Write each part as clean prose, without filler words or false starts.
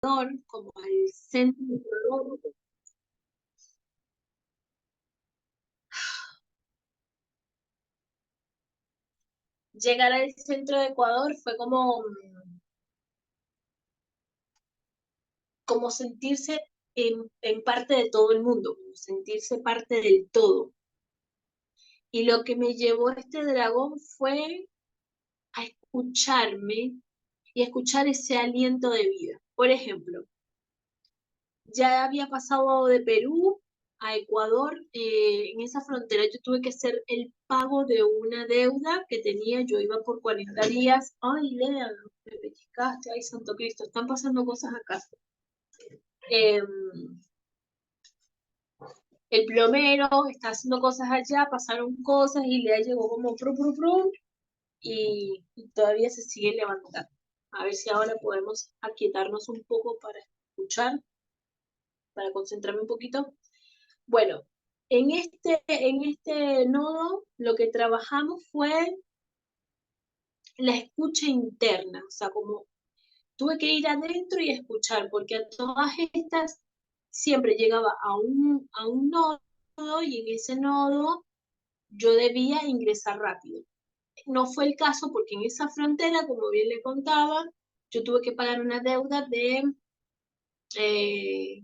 como al centro de Ecuador. Llegar al centro de Ecuador fue como sentirse en parte de todo el mundo, como sentirse parte del todo. Y lo que me llevó a este dragón fue a escucharme y a escuchar ese aliento de vida. Por ejemplo, ya había pasado de Perú a Ecuador, en esa frontera yo tuve que hacer el pago de una deuda que tenía, yo iba por 40 días. Ay, Lea, me pellizcaste, ay, Santo Cristo, están pasando cosas acá. Eh, el plomero está haciendo cosas allá, pasaron cosas y Lea llegó como y todavía se sigue levantando. A ver si ahora podemos aquietarnos un poco para escuchar, para concentrarme un poquito. Bueno, en este nodo lo que trabajamos fue la escucha interna, o sea, como tuve que ir adentro y escuchar, porque a todas estas siempre llegaba a un nodo y en ese nodo yo debía ingresar rápido. No fue el caso porque en esa frontera, como bien le contaba, yo tuve que pagar una deuda de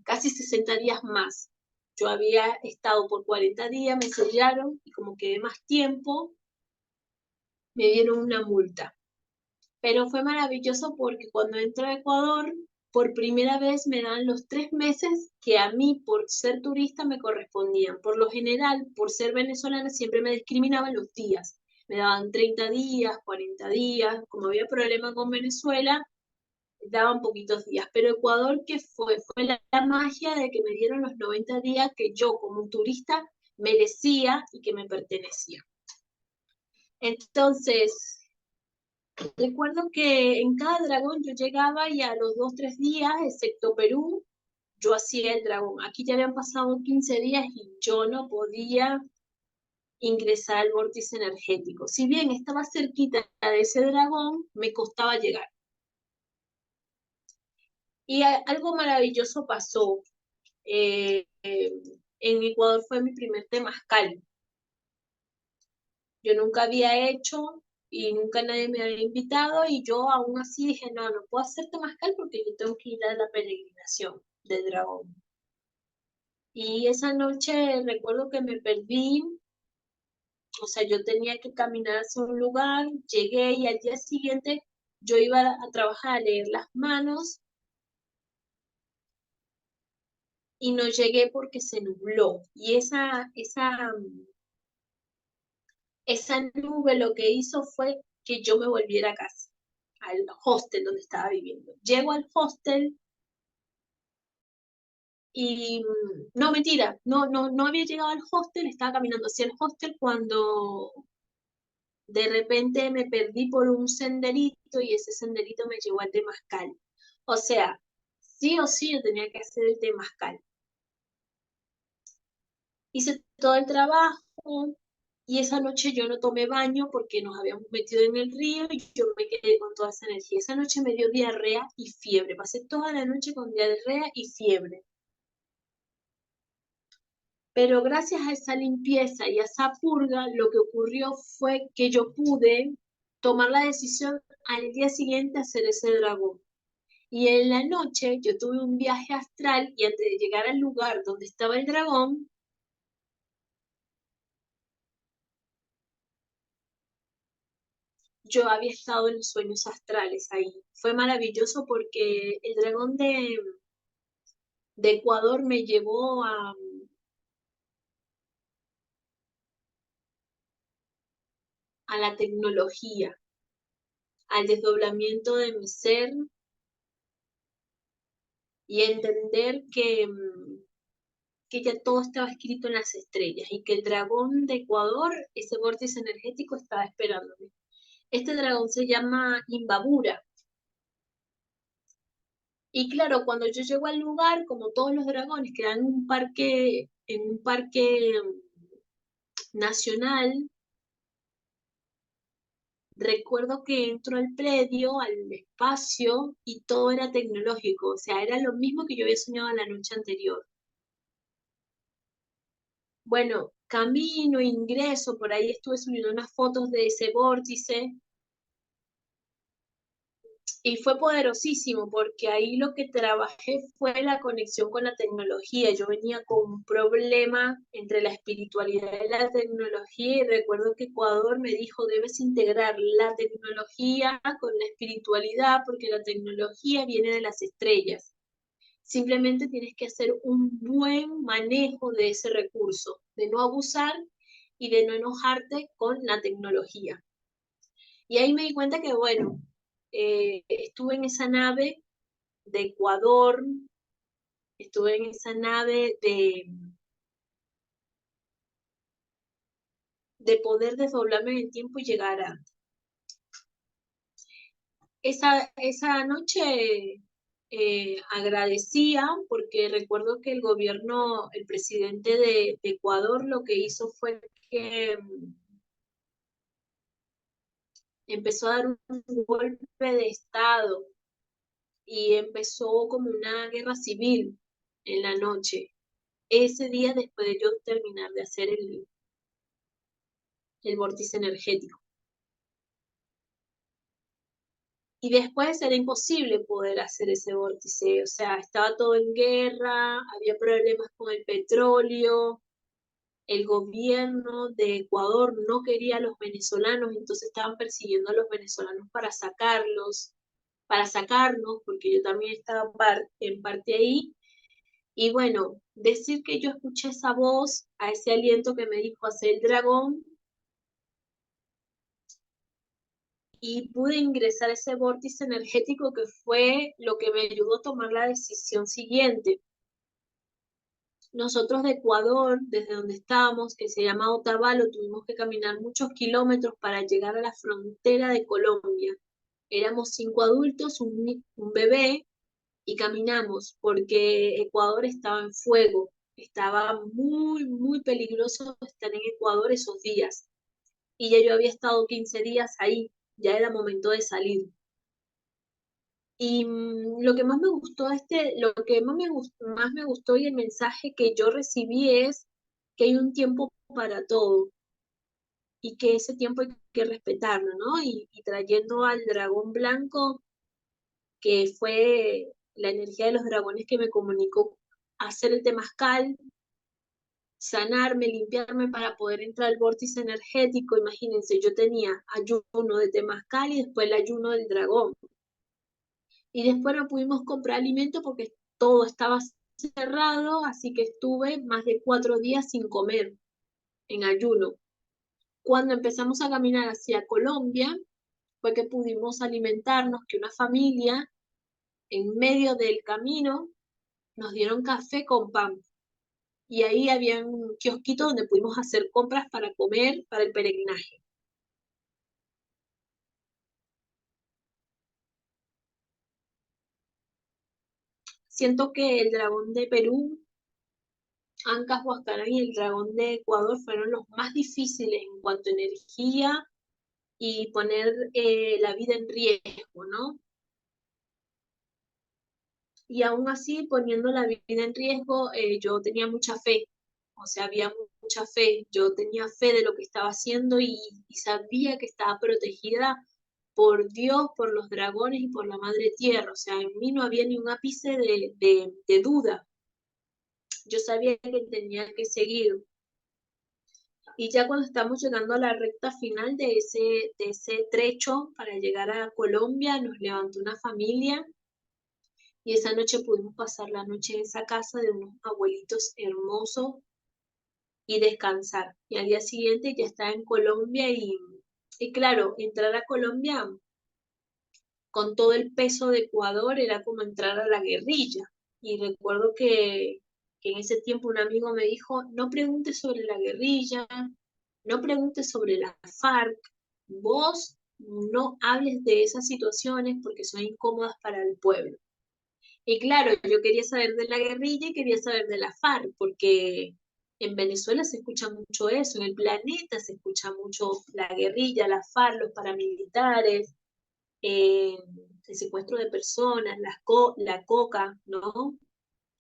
casi 60 días más. Yo había estado por 40 días, me sellaron y como quedé más tiempo, me dieron una multa. Pero fue maravilloso porque cuando entro a Ecuador, por primera vez me dan los 3 meses que a mí, por ser turista, me correspondían. Por lo general, por ser venezolana, siempre me discriminaban los días. Me daban 30 días, 40 días. Como había problema con Venezuela, daban poquitos días. Pero Ecuador, ¿qué fue? Fue la magia de que me dieron los 90 días que yo, como un turista, merecía y que me pertenecía. Entonces, recuerdo que en cada dragón yo llegaba y a los 2, 3 días, excepto Perú, yo hacía el dragón. Aquí ya habían pasado 15 días y yo no podía ingresar al vórtice energético. Si bien estaba cerquita de ese dragón, me costaba llegar. Y algo maravilloso pasó. En Ecuador fue mi primer temazcal. Yo nunca había hecho y nunca nadie me había invitado y yo aún así dije, no, no puedo hacer temazcal porque yo tengo que ir a la peregrinación del dragón. Y esa noche recuerdo que me perdí, o sea, yo tenía que caminar hacia un lugar, llegué y al día siguiente yo iba a trabajar, a leer las manos y no llegué porque se nubló. Y esa nube lo que hizo fue que yo me volviera a casa, al hostel donde estaba viviendo. Llego al hostel y no, mentira, no había llegado al hostel, estaba caminando hacia el hostel cuando de repente me perdí por un senderito y ese senderito me llevó al temazcal. O sea, sí o sí yo tenía que hacer el temazcal. Hice todo el trabajo y esa noche yo no tomé baño porque nos habíamos metido en el río y yo me quedé con toda esa energía. Esa noche me dio diarrea y fiebre. Pasé toda la noche con diarrea y fiebre. Pero gracias a esa limpieza y a esa purga, lo que ocurrió fue que yo pude tomar la decisión al día siguiente hacer ese dragón. Y en la noche yo tuve un viaje astral y antes de llegar al lugar donde estaba el dragón, yo había estado en los sueños astrales ahí. Fue maravilloso porque el dragón de Ecuador me llevó a la tecnología, al desdoblamiento de mi ser y a entender que ya todo estaba escrito en las estrellas y que el dragón de Ecuador, ese vórtice energético, estaba esperándome. Este dragón se llama Imbabura. Y claro, cuando yo llego al lugar, como todos los dragones quedan en un parque nacional, recuerdo que entro al predio, al espacio, y todo era tecnológico, o sea, era lo mismo que yo había soñado la noche anterior. Bueno, camino, ingreso, por ahí estuve subiendo unas fotos de ese vórtice y fue poderosísimo porque ahí lo que trabajé fue la conexión con la tecnología. Yo venía con un problema entre la espiritualidad y la tecnología y recuerdo que Ecuador me dijo, debes integrar la tecnología con la espiritualidad porque la tecnología viene de las estrellas. Simplemente tienes que hacer un buen manejo de ese recurso, de no abusar y de no enojarte con la tecnología. Y ahí me di cuenta que, bueno, estuve en esa nave de Ecuador, estuve en esa nave de poder desdoblarme en el tiempo y llegar a... Esa noche agradecía porque recuerdo que el gobierno, el presidente de Ecuador lo que hizo fue que empezó a dar un golpe de Estado y empezó como una guerra civil en la noche. Ese día después de yo terminar de hacer el vórtice energético. Y después era imposible poder hacer ese vórtice, o sea, estaba todo en guerra, había problemas con el petróleo, el gobierno de Ecuador no quería a los venezolanos, entonces estaban persiguiendo a los venezolanos para sacarlos, para sacarnos, porque yo también estaba en parte ahí. Y bueno, decir que yo escuché esa voz, a ese aliento que me dijo hacer el dragón, y pude ingresar a ese vórtice energético que fue lo que me ayudó a tomar la decisión siguiente. Nosotros de Ecuador, desde donde estábamos, que se llama Otavalo, tuvimos que caminar muchos kilómetros para llegar a la frontera de Colombia. Éramos 5 adultos, un bebé, y caminamos porque Ecuador estaba en fuego. Estaba muy, muy peligroso estar en Ecuador esos días. Y ya yo había estado 15 días ahí, ya era momento de salir. Y lo que más me gustó lo que más me gustó y el mensaje que yo recibí es que hay un tiempo para todo y que ese tiempo hay que respetarlo, ¿no? Y trayendo al dragón blanco, que fue la energía de los dragones que me comunicó hacer el temazcal, sanarme, limpiarme para poder entrar al vórtice energético. Imagínense, yo tenía ayuno de temazcal y después el ayuno del dragón. Y después no pudimos comprar alimento porque todo estaba cerrado, así que estuve más de 4 días sin comer, en ayuno. Cuando empezamos a caminar hacia Colombia, fue que pudimos alimentarnos, que una familia en medio del camino nos dieron café con pan. Y ahí había un kiosquito donde pudimos hacer compras para comer para el peregrinaje. Siento que el dragón de Perú, Ancash, Huascarán y el dragón de Ecuador fueron los más difíciles en cuanto a energía y poner la vida en riesgo, ¿no? Y aún así, poniendo la vida en riesgo, yo tenía mucha fe, o sea, había mucha fe, yo tenía fe de lo que estaba haciendo y sabía que estaba protegida por Dios, por los dragones y por la Madre Tierra, o sea, en mí no había ni un ápice de duda, yo sabía que tenía que seguir. Y ya cuando estamos llegando a la recta final de ese trecho para llegar a Colombia, nos levantó una familia y esa noche pudimos pasar la noche en esa casa de unos abuelitos hermosos y descansar. Y al día siguiente ya estaba en Colombia y claro, entrar a Colombia con todo el peso de Ecuador era como entrar a la guerrilla. Y recuerdo que en ese tiempo un amigo me dijo, no preguntes sobre la guerrilla, no preguntes sobre la FARC, vos no hables de esas situaciones porque son incómodas para el pueblo. Y claro, yo quería saber de la guerrilla y quería saber de la FARC, porque En Venezuela se escucha mucho eso, en el planeta se escucha mucho la guerrilla, la FARC, los paramilitares, eh, el secuestro de personas, la coca, ¿no?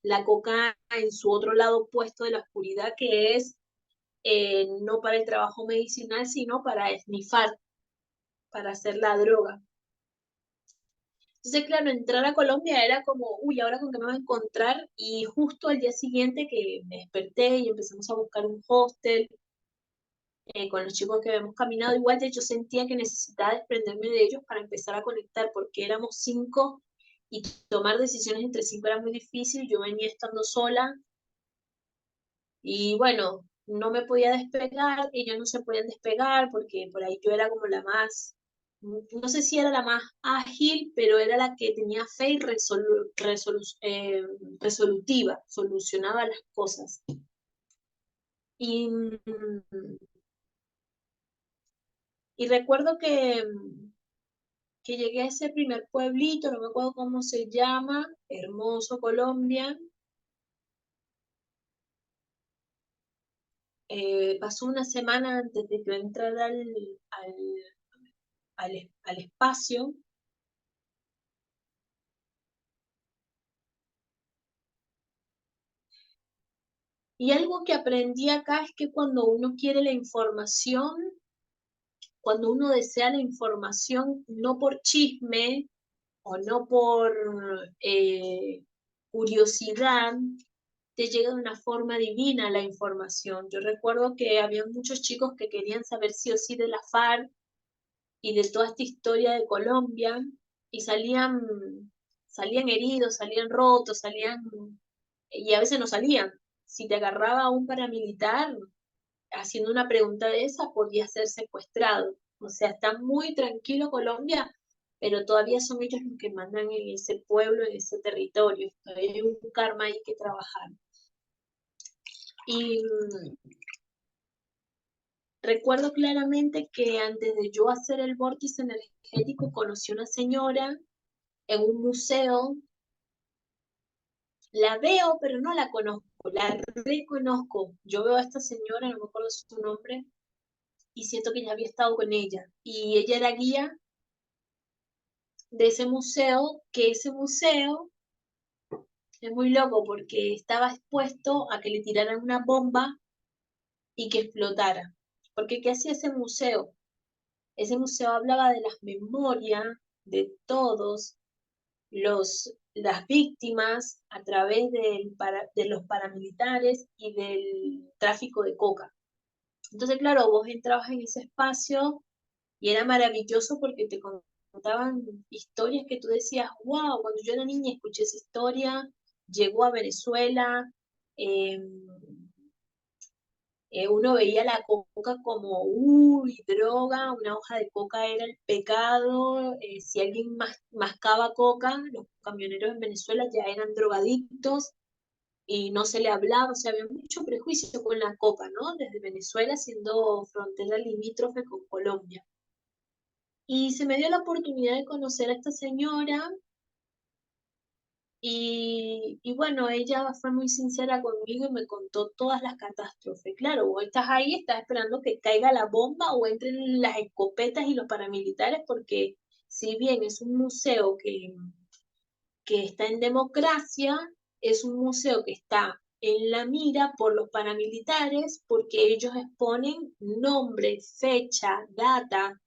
La coca en su otro lado opuesto de la oscuridad, que es no para el trabajo medicinal, sino para esnifar, para hacer la droga. Entonces, claro, entrar a Colombia era como, uy, ¿ahora con qué me voy a encontrar? Y justo al día siguiente que me desperté y empezamos a buscar un hostel con los chicos que habíamos caminado, igual yo sentía que necesitaba desprenderme de ellos para empezar a conectar, porque éramos 5 y tomar decisiones entre 5 era muy difícil, yo venía estando sola y bueno, no me podía despegar, ellos no se podían despegar porque por ahí yo era como la más, no sé si era la más ágil, pero era la que tenía fe y resolutiva, solucionaba las cosas. Y, y recuerdo que llegué a ese primer pueblito, no me acuerdo cómo se llama, hermoso Colombia. Pasó una semana antes de que yo entrara al espacio. Y algo que aprendí acá es que cuando uno quiere la información, cuando uno desea la información, no por chisme o no por curiosidad, te llega de una forma divina la información. Yo recuerdo que había muchos chicos que querían saber sí o sí de la FARC y de toda esta historia de Colombia y salían heridos, salían rotos, y a veces no salían. Si te agarraba un paramilitar haciendo una pregunta de esa, podía ser secuestrado. O sea, está muy tranquilo Colombia, pero todavía son ellos los que mandan en ese pueblo, en ese territorio. Todavía hay un karma ahí que trabajar. Y recuerdo claramente que antes de yo hacer el vórtice energético, conocí a una señora en un museo. La veo, pero no la conozco, la reconozco. Yo veo a esta señora, no me acuerdo su nombre, y siento que ya había estado con ella. Y ella era guía de ese museo, que ese museo es muy loco porque estaba expuesto a que le tiraran una bomba y que explotara. Porque ¿qué hacía ese museo? Ese museo hablaba de las memorias de todos las víctimas a través de los paramilitares y del tráfico de coca. Entonces, claro, vos entrabas en ese espacio y era maravilloso porque te contaban historias que tú decías, wow, cuando yo era niña escuché esa historia, llegó a Venezuela, eh, uno veía la coca como, uy, droga, una hoja de coca era el pecado, si alguien mascaba coca, los camioneros en Venezuela ya eran drogadictos y no se le hablaba, o sea, había mucho prejuicio con la coca, ¿no? Desde Venezuela siendo frontera limítrofe con Colombia. Y se me dio la oportunidad de conocer a esta señora y bueno, ella fue muy sincera conmigo y me contó todas las catástrofes. Claro, vos estás ahí, estás esperando que caiga la bomba o entren las escopetas y los paramilitares, porque si bien es un museo que está en democracia, es un museo que está en la mira por los paramilitares, porque ellos exponen nombre, fecha, data,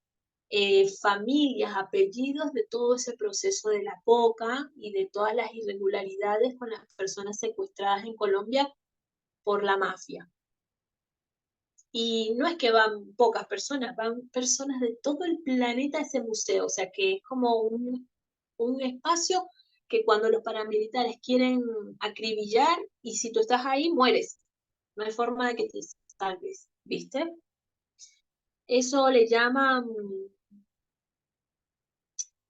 familias, apellidos de todo ese proceso de la coca y de todas las irregularidades con las personas secuestradas en Colombia por la mafia. Y no es que van pocas personas, van personas de todo el planeta a ese museo, o sea que es como un espacio que cuando los paramilitares quieren acribillar y si tú estás ahí, mueres. No hay forma de que te salves, ¿viste? Eso le llaman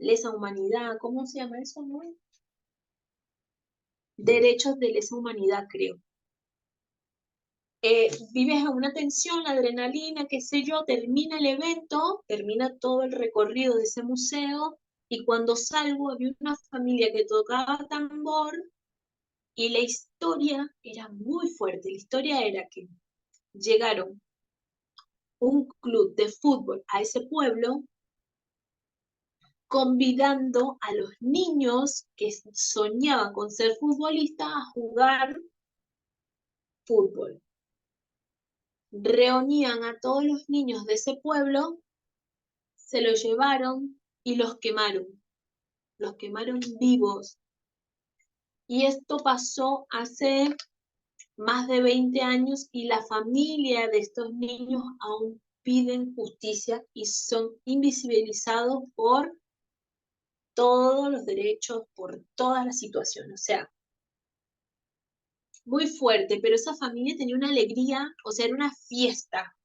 lesa humanidad, ¿cómo se llama eso, no? Derechos de lesa humanidad, creo. Vives a una tensión, la adrenalina, qué sé yo, termina el evento, termina todo el recorrido de ese museo, y cuando salgo había una familia que tocaba tambor Y la historia era muy fuerte. La historia era que llegaron un club de fútbol a ese pueblo convidando a los niños que soñaban con ser futbolistas a jugar fútbol. Reunían a todos los niños de ese pueblo, se los llevaron y los quemaron vivos. Y esto pasó hace más de 20 años y la familia de estos niños aún piden justicia y son invisibilizados por todos los derechos, por todas las situaciones. O sea, muy fuerte, pero esa familia tenía una alegría, o sea, era una fiesta.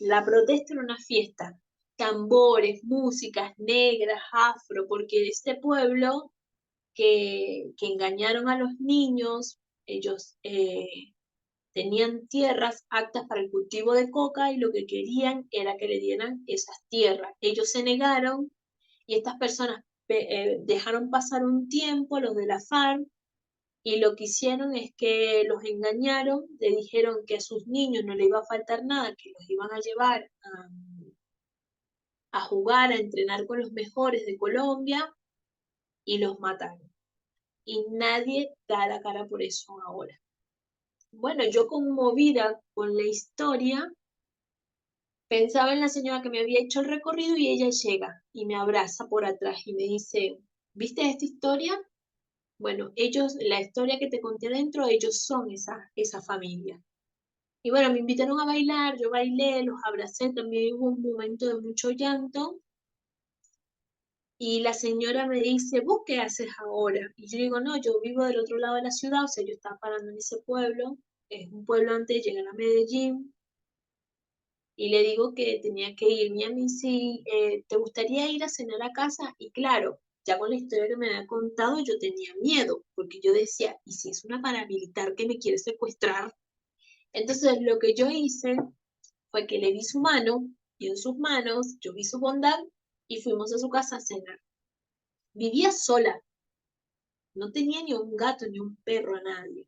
La protesta era una fiesta. Tambores, músicas negras, afro, porque este pueblo que engañaron a los niños, ellos tenían tierras aptas para el cultivo de coca y lo que querían era que le dieran esas tierras. Ellos se negaron y estas personas dejaron pasar un tiempo, los de la FARC, y lo que hicieron es que los engañaron, le dijeron que a sus niños no le iba a faltar nada, que los iban a llevar a jugar, a entrenar con los mejores de Colombia, y los mataron. Y nadie da la cara por eso ahora. Bueno, yo conmovida con la historia, pensaba en la señora que me había hecho el recorrido y ella llega y me abraza por atrás y me dice, ¿viste esta historia? Bueno, ellos, la historia que te conté adentro, ellos son esa familia. Y bueno, me invitaron a bailar, yo bailé, los abracé, también hubo un momento de mucho llanto. Y la señora me dice, ¿vos qué haces ahora? Y yo digo, no, yo vivo del otro lado de la ciudad, o sea, yo estaba parando en ese pueblo, es un pueblo antes de llegar a Medellín, y le digo que tenía que irme a mí, sí, ¿te gustaría ir a cenar a casa? Y claro, ya con la historia que me había contado, yo tenía miedo, porque yo decía, ¿y si es una paramilitar que me quiere secuestrar? Entonces lo que yo hice fue que le vi su mano, y en sus manos yo vi su bondad, y fuimos a su casa a cenar. Vivía sola, no tenía ni un gato ni un perro a nadie.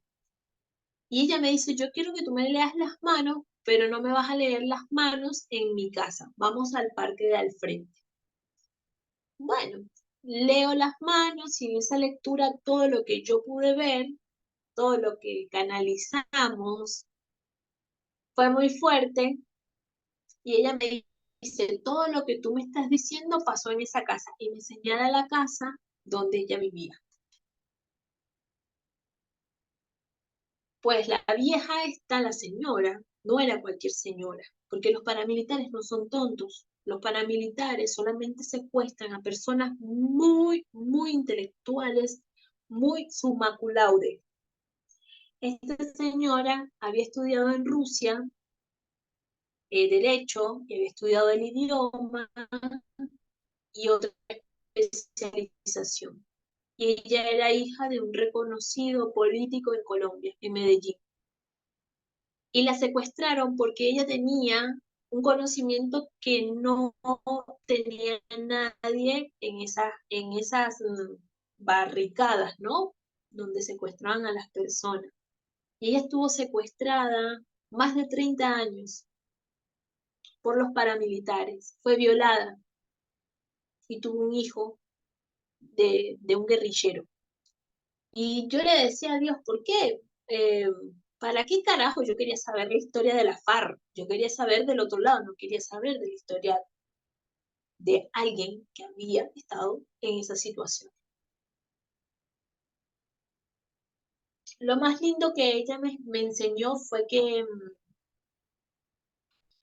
Y ella me dice, yo quiero que tú me leas las manos, pero no me vas a leer las manos en mi casa. Vamos al parque de al frente. Bueno, leo las manos y en esa lectura todo lo que yo pude ver, todo lo que canalizamos, fue muy fuerte. Y ella me dice, todo lo que tú me estás diciendo pasó en esa casa. Y me señala la casa donde ella vivía. Pues la vieja esta, la señora, no era cualquier señora, porque los paramilitares no son tontos. Los paramilitares solamente secuestran a personas muy, muy intelectuales, muy summa cum laude. Esta señora había estudiado en Rusia Derecho, y había estudiado el idioma y otra especialización. Y ella era hija de un reconocido político en Colombia, en Medellín. Y la secuestraron porque ella tenía un conocimiento que no tenía nadie en esas barricadas, ¿no? Donde secuestraban a las personas. Y ella estuvo secuestrada más de 30 años por los paramilitares. Fue violada y tuvo un hijo de un guerrillero. Y yo le decía a Dios, ¿por qué? Eh, ¿Para qué carajo yo quería saber la historia de la FARC? Yo quería saber del otro lado, no quería saber de la historia de alguien que había estado en esa situación. Lo más lindo que ella me enseñó fue que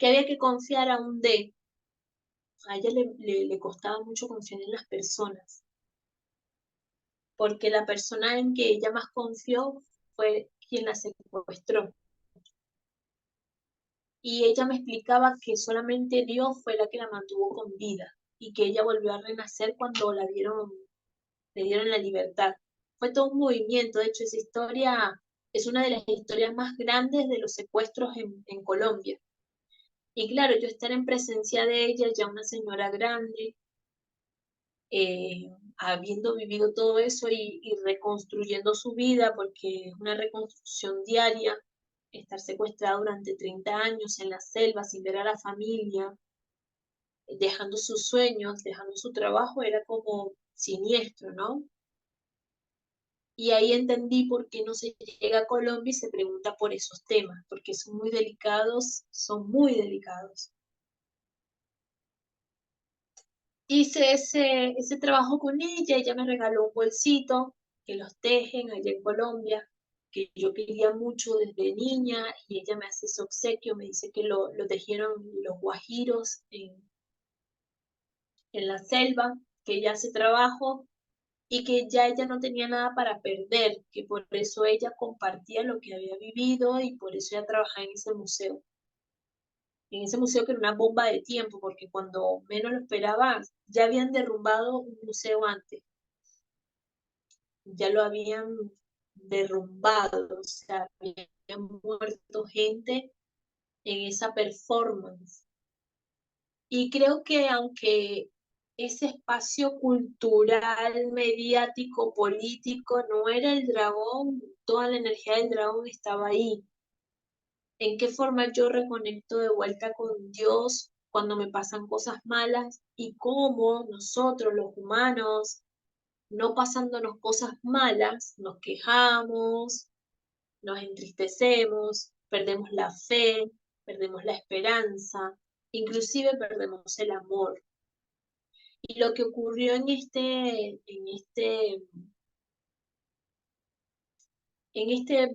había que confiar aún de, a ella le costaba mucho confiar en las personas, porque la persona en que ella más confió fue quien la secuestró. Y ella me explicaba que solamente Dios fue la que la mantuvo con vida y que ella volvió a renacer cuando le dieron la libertad. Fue todo un movimiento, de hecho esa historia es una de las historias más grandes de los secuestros en Colombia. Y claro, yo estar en presencia de ella, ya una señora grande, habiendo vivido todo eso y reconstruyendo su vida, porque es una reconstrucción diaria, estar secuestrado durante 30 años en la selva sin ver a la familia, dejando sus sueños, dejando su trabajo, era como siniestro, ¿no? Y ahí entendí por qué no se llega a Colombia y se pregunta por esos temas, porque son muy delicados, son muy delicados. Hice ese trabajo con ella me regaló un bolsito que los tejen allá en Colombia, que yo quería mucho desde niña, y ella me hace ese obsequio, me dice que lo tejieron los guajiros en la selva, que ella hace trabajo y que ya ella no tenía nada para perder, que por eso ella compartía lo que había vivido y por eso ella trabajaba en ese museo que era una bomba de tiempo, porque cuando menos lo esperaba, ya habían derrumbado un museo antes, ya lo habían derrumbado, o sea, habían muerto gente en esa performance. Y creo que aunque ese espacio cultural, mediático, político no era el dragón, toda la energía del dragón estaba ahí. ¿En qué forma yo reconecto de vuelta con Dios cuando me pasan cosas malas? Y cómo nosotros, los humanos, no pasándonos cosas malas, nos quejamos, nos entristecemos, perdemos la fe, perdemos la esperanza, inclusive perdemos el amor. Y lo que ocurrió en este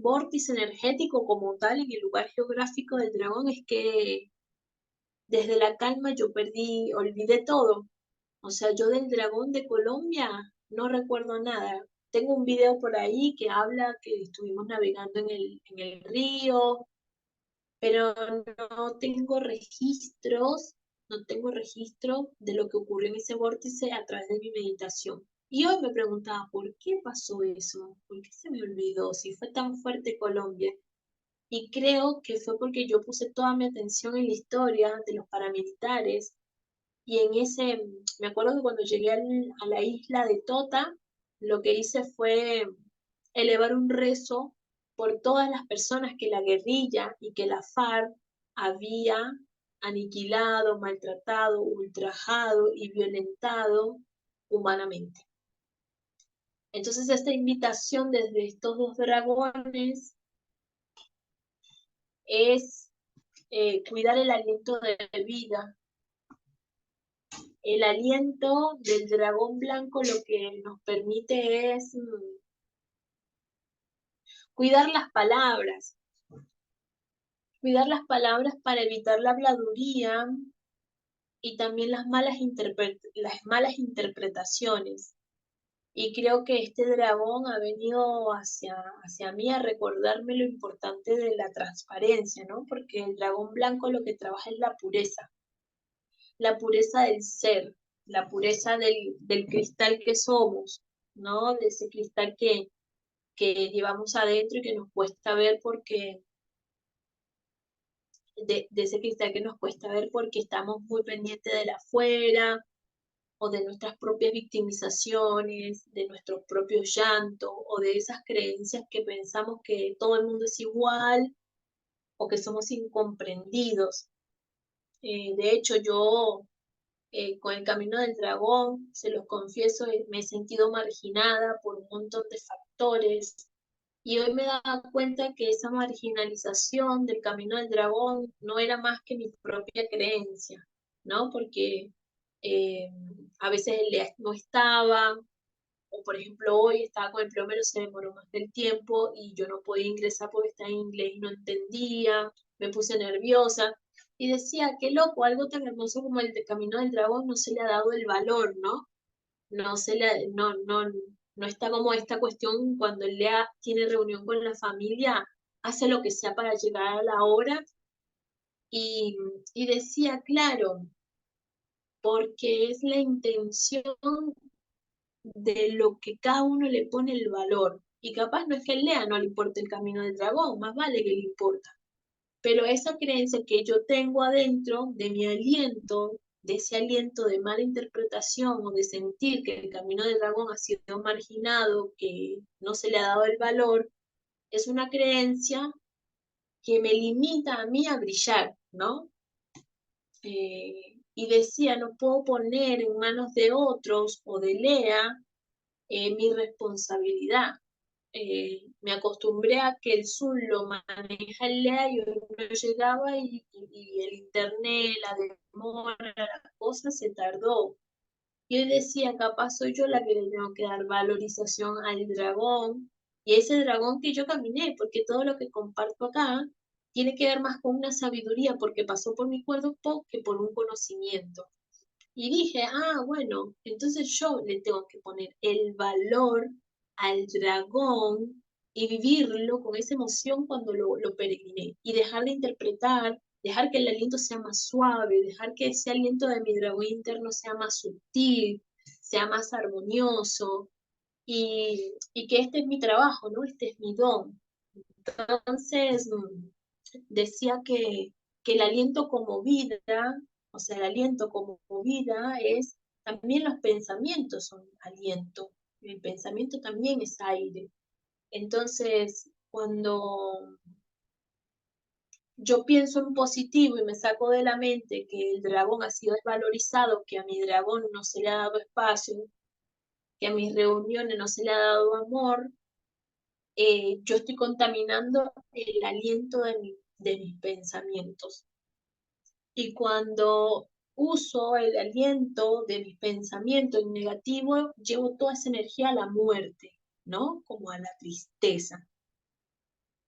vórtice energético como tal, en el lugar geográfico del dragón, es que desde la calma yo olvidé todo. O sea, yo del dragón de Colombia no recuerdo nada. Tengo un video por ahí que habla que estuvimos navegando en el río, pero no tengo registro de lo que ocurrió en ese vórtice a través de mi meditación. Y hoy me preguntaba, ¿por qué pasó eso? ¿Por qué se me olvidó? Si fue tan fuerte Colombia. Y creo que fue porque yo puse toda mi atención en la historia de los paramilitares. Y me acuerdo que cuando llegué a la isla de Tota, lo que hice fue elevar un rezo por todas las personas que la guerrilla y que la FARC había aniquilado, maltratado, ultrajado y violentado humanamente. Entonces esta invitación desde estos dos dragones es cuidar el aliento de vida. El aliento del dragón blanco lo que nos permite es cuidar las palabras para evitar la habladuría y también las malas interpretaciones. Y creo que este dragón ha venido hacia mí a recordarme lo importante de la transparencia, ¿no? Porque el dragón blanco lo que trabaja es la pureza del ser, la pureza del cristal que somos, ¿no? De ese cristal que llevamos adentro y que nos cuesta ver porque, de ese cristal que nos cuesta ver porque estamos muy pendientes de la afuera o de nuestras propias victimizaciones, de nuestros propios llantos o de esas creencias que pensamos que todo el mundo es igual o que somos incomprendidos. De hecho, yo con el camino del dragón, se los confieso, me he sentido marginada por un montón de factores. Y hoy me daba cuenta que esa marginalización del camino del dragón no era más que mi propia creencia, ¿no? Porque eh, a veces el día no estaba, o por ejemplo hoy estaba con el plomero, se demoró más del tiempo y yo no podía ingresar porque estaba en inglés y no entendía, me puse nerviosa y decía, qué loco, algo tan hermoso como el de Camino del Dragón no se le ha dado el valor, ¿no? No se le, no está como esta cuestión cuando el Lea tiene reunión con la familia, hace lo que sea para llegar a la hora y, y decía, claro, porque es la intención de lo que cada uno le pone el valor. Y capaz no es que el Lea no le importe el camino del dragón, más vale que le importa. Pero esa creencia que yo tengo adentro de mi aliento, de ese aliento de mala interpretación o de sentir que el camino del dragón ha sido marginado, que no se le ha dado el valor, es una creencia que me limita a mí a brillar, ¿no? Y decía, no puedo poner en manos de otros o de Lea mi responsabilidad. Me acostumbré a que el Zoom lo maneja el Lea y yo no llegaba y el internet, la demora, las cosas se tardó. Y hoy decía, capaz soy yo la que le tengo que dar valorización al dragón, y ese dragón que yo caminé, porque todo lo que comparto acá tiene que ver más con una sabiduría, porque pasó por mi cuerpo que por un conocimiento. Y dije, bueno, entonces yo le tengo que poner el valor al dragón y vivirlo con esa emoción cuando lo peregriné. Y dejar de interpretar, dejar que el aliento sea más suave, dejar que ese aliento de mi dragón interno sea más sutil, sea más armonioso. Y que este es mi trabajo, ¿no? Este es mi don. Entonces, decía que el aliento como vida, o sea, el aliento como vida es, también los pensamientos son aliento, el pensamiento también es aire. Entonces, cuando yo pienso en positivo y me saco de la mente que el dragón ha sido desvalorizado, que a mi dragón no se le ha dado espacio, que a mis reuniones no se le ha dado amor, yo estoy contaminando el aliento de mis pensamientos. Y cuando uso el aliento de mis pensamientos en negativo, llevo toda esa energía a la muerte, ¿no? Como a la tristeza.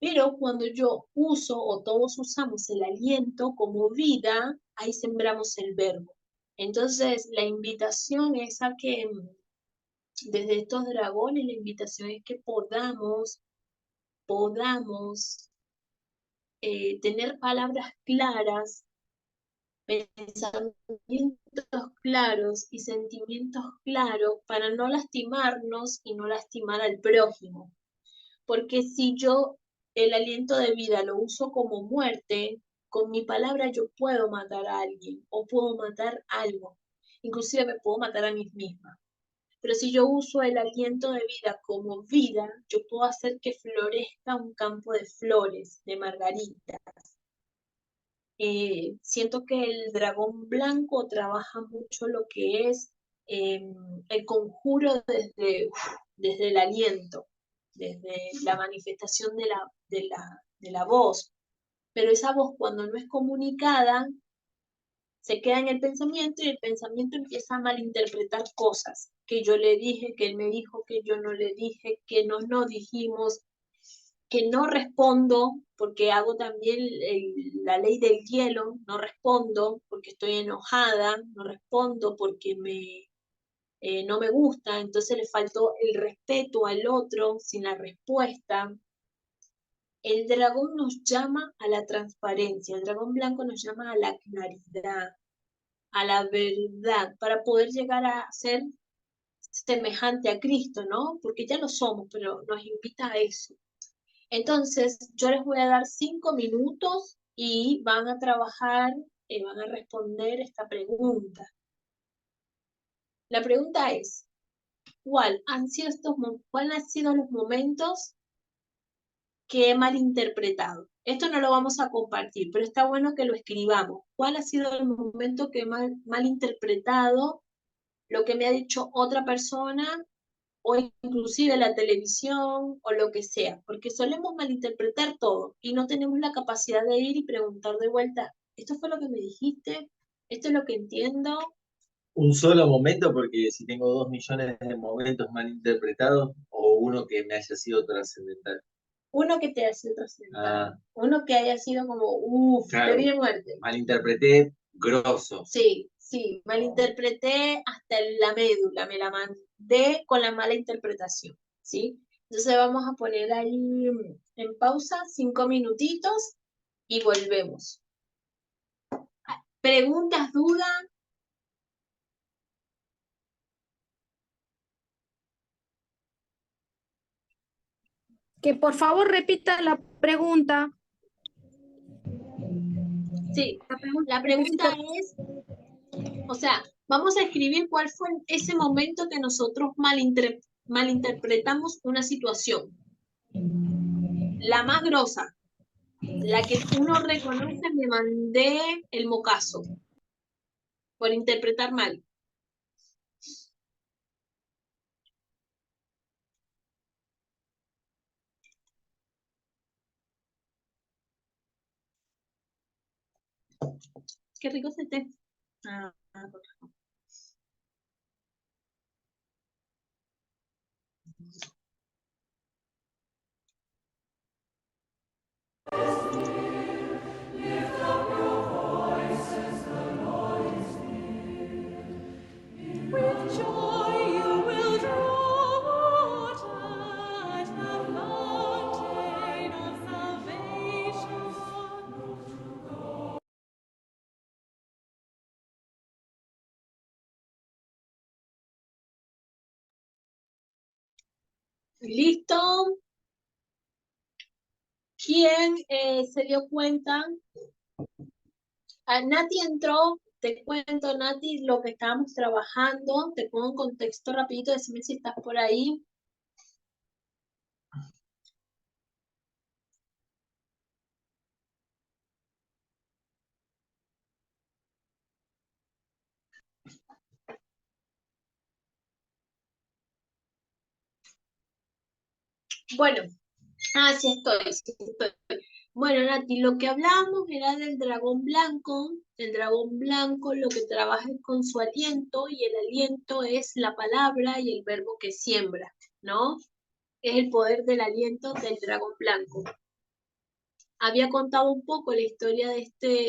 Pero cuando yo uso o todos usamos el aliento como vida, ahí sembramos el verbo. Entonces, la invitación es a que desde estos dragones, la invitación es que podamos tener palabras claras, pensamientos claros y sentimientos claros para no lastimarnos y no lastimar al prójimo. Porque si yo el aliento de vida lo uso como muerte, con mi palabra yo puedo matar a alguien o puedo matar algo. Inclusive me puedo matar a mí misma. Pero si yo uso el aliento de vida como vida, yo puedo hacer que florezca un campo de flores, de margaritas. Siento que el dragón blanco trabaja mucho lo que es el conjuro desde el aliento, desde la manifestación de la voz. Pero esa voz cuando no es comunicada, se queda en el pensamiento y el pensamiento empieza a malinterpretar cosas que yo le dije, que él me dijo, que yo no le dije, que no dijimos, que no respondo porque hago también la ley del hielo, no respondo porque estoy enojada, no respondo porque no me gusta, entonces le faltó el respeto al otro sin la respuesta. El dragón nos llama a la transparencia, el dragón blanco nos llama a la claridad, a la verdad, para poder llegar a ser semejante a Cristo, ¿no? Porque ya lo somos, pero nos invita a eso. Entonces, yo les voy a dar 5 minutos y van a trabajar, van a responder esta pregunta. La pregunta es, ¿cuáles han sido los momentos que he malinterpretado? Esto no lo vamos a compartir, pero está bueno que lo escribamos. ¿Cuál ha sido el momento que he malinterpretado lo que me ha dicho otra persona o inclusive la televisión o lo que sea, porque solemos malinterpretar todo y no tenemos la capacidad de ir y preguntar de vuelta, ¿esto fue lo que me dijiste? ¿Esto es lo que entiendo? Un solo momento, porque si tengo 2 millones de momentos mal interpretados, o uno que me haya sido trascendental. Uno que te haya sido trascendental. Uno que haya sido como, uff, claro, de vida y muerte. Malinterpreté grosso. Sí, sí, malinterpreté hasta la médula, me la mandé con la mala interpretación, ¿sí? Entonces vamos a poner ahí en pausa 5 minutitos y volvemos. ¿Preguntas, dudas? Que por favor repita la pregunta. Sí, la pregunta es, O sea, vamos a escribir cuál fue ese momento que nosotros malinterpretamos una situación. La más grosa, la que uno reconoce, me mandé el mocazo por interpretar mal. Qué rico ese té. ¿Listo? ¿Quién se dio cuenta? Nati entró, te cuento, Nati, lo que estábamos trabajando, te pongo en contexto rapidito, decime si estás por ahí. Bueno, sí estoy, sí estoy. Bueno, Nati, lo que hablábamos era del dragón blanco. El dragón blanco lo que trabaja es con su aliento, y el aliento es la palabra y el verbo que siembra, ¿no? Es el poder del aliento del dragón blanco. Había contado un poco la historia de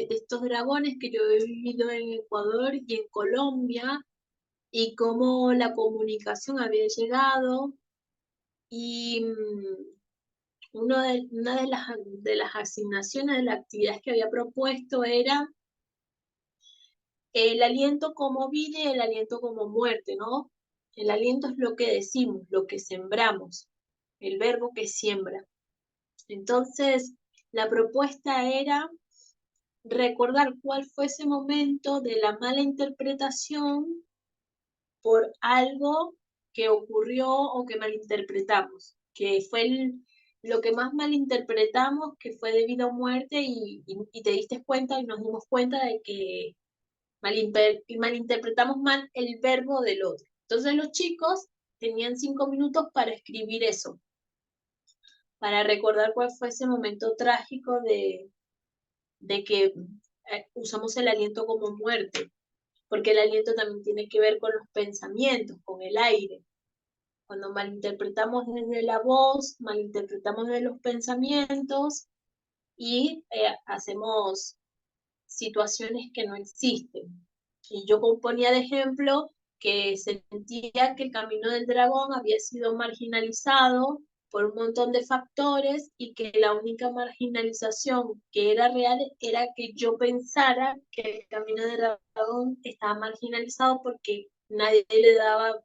estos dragones que yo he vivido en Ecuador y en Colombia, y cómo la comunicación había llegado, y una de las asignaciones de las actividades que había propuesto era el aliento como vida y el aliento como muerte, ¿no? El aliento es lo que decimos, lo que sembramos, el verbo que siembra. Entonces, la propuesta era recordar cuál fue ese momento de la mala interpretación por algo que ocurrió o que malinterpretamos, que fue lo que más malinterpretamos, que fue debido a muerte, y te diste cuenta y nos dimos cuenta de que malinterpretamos mal el verbo del otro. Entonces los chicos tenían 5 minutos para escribir eso, para recordar cuál fue ese momento trágico de que usamos el aliento como muerte, porque el aliento también tiene que ver con los pensamientos, con el aire. Cuando malinterpretamos desde la voz, malinterpretamos desde los pensamientos, y hacemos situaciones que no existen. Y yo ponía de ejemplo que sentía que el camino del dragón había sido marginalizado por un montón de factores, y que la única marginalización que era real era que yo pensara que el camino del dragón estaba marginalizado porque nadie le daba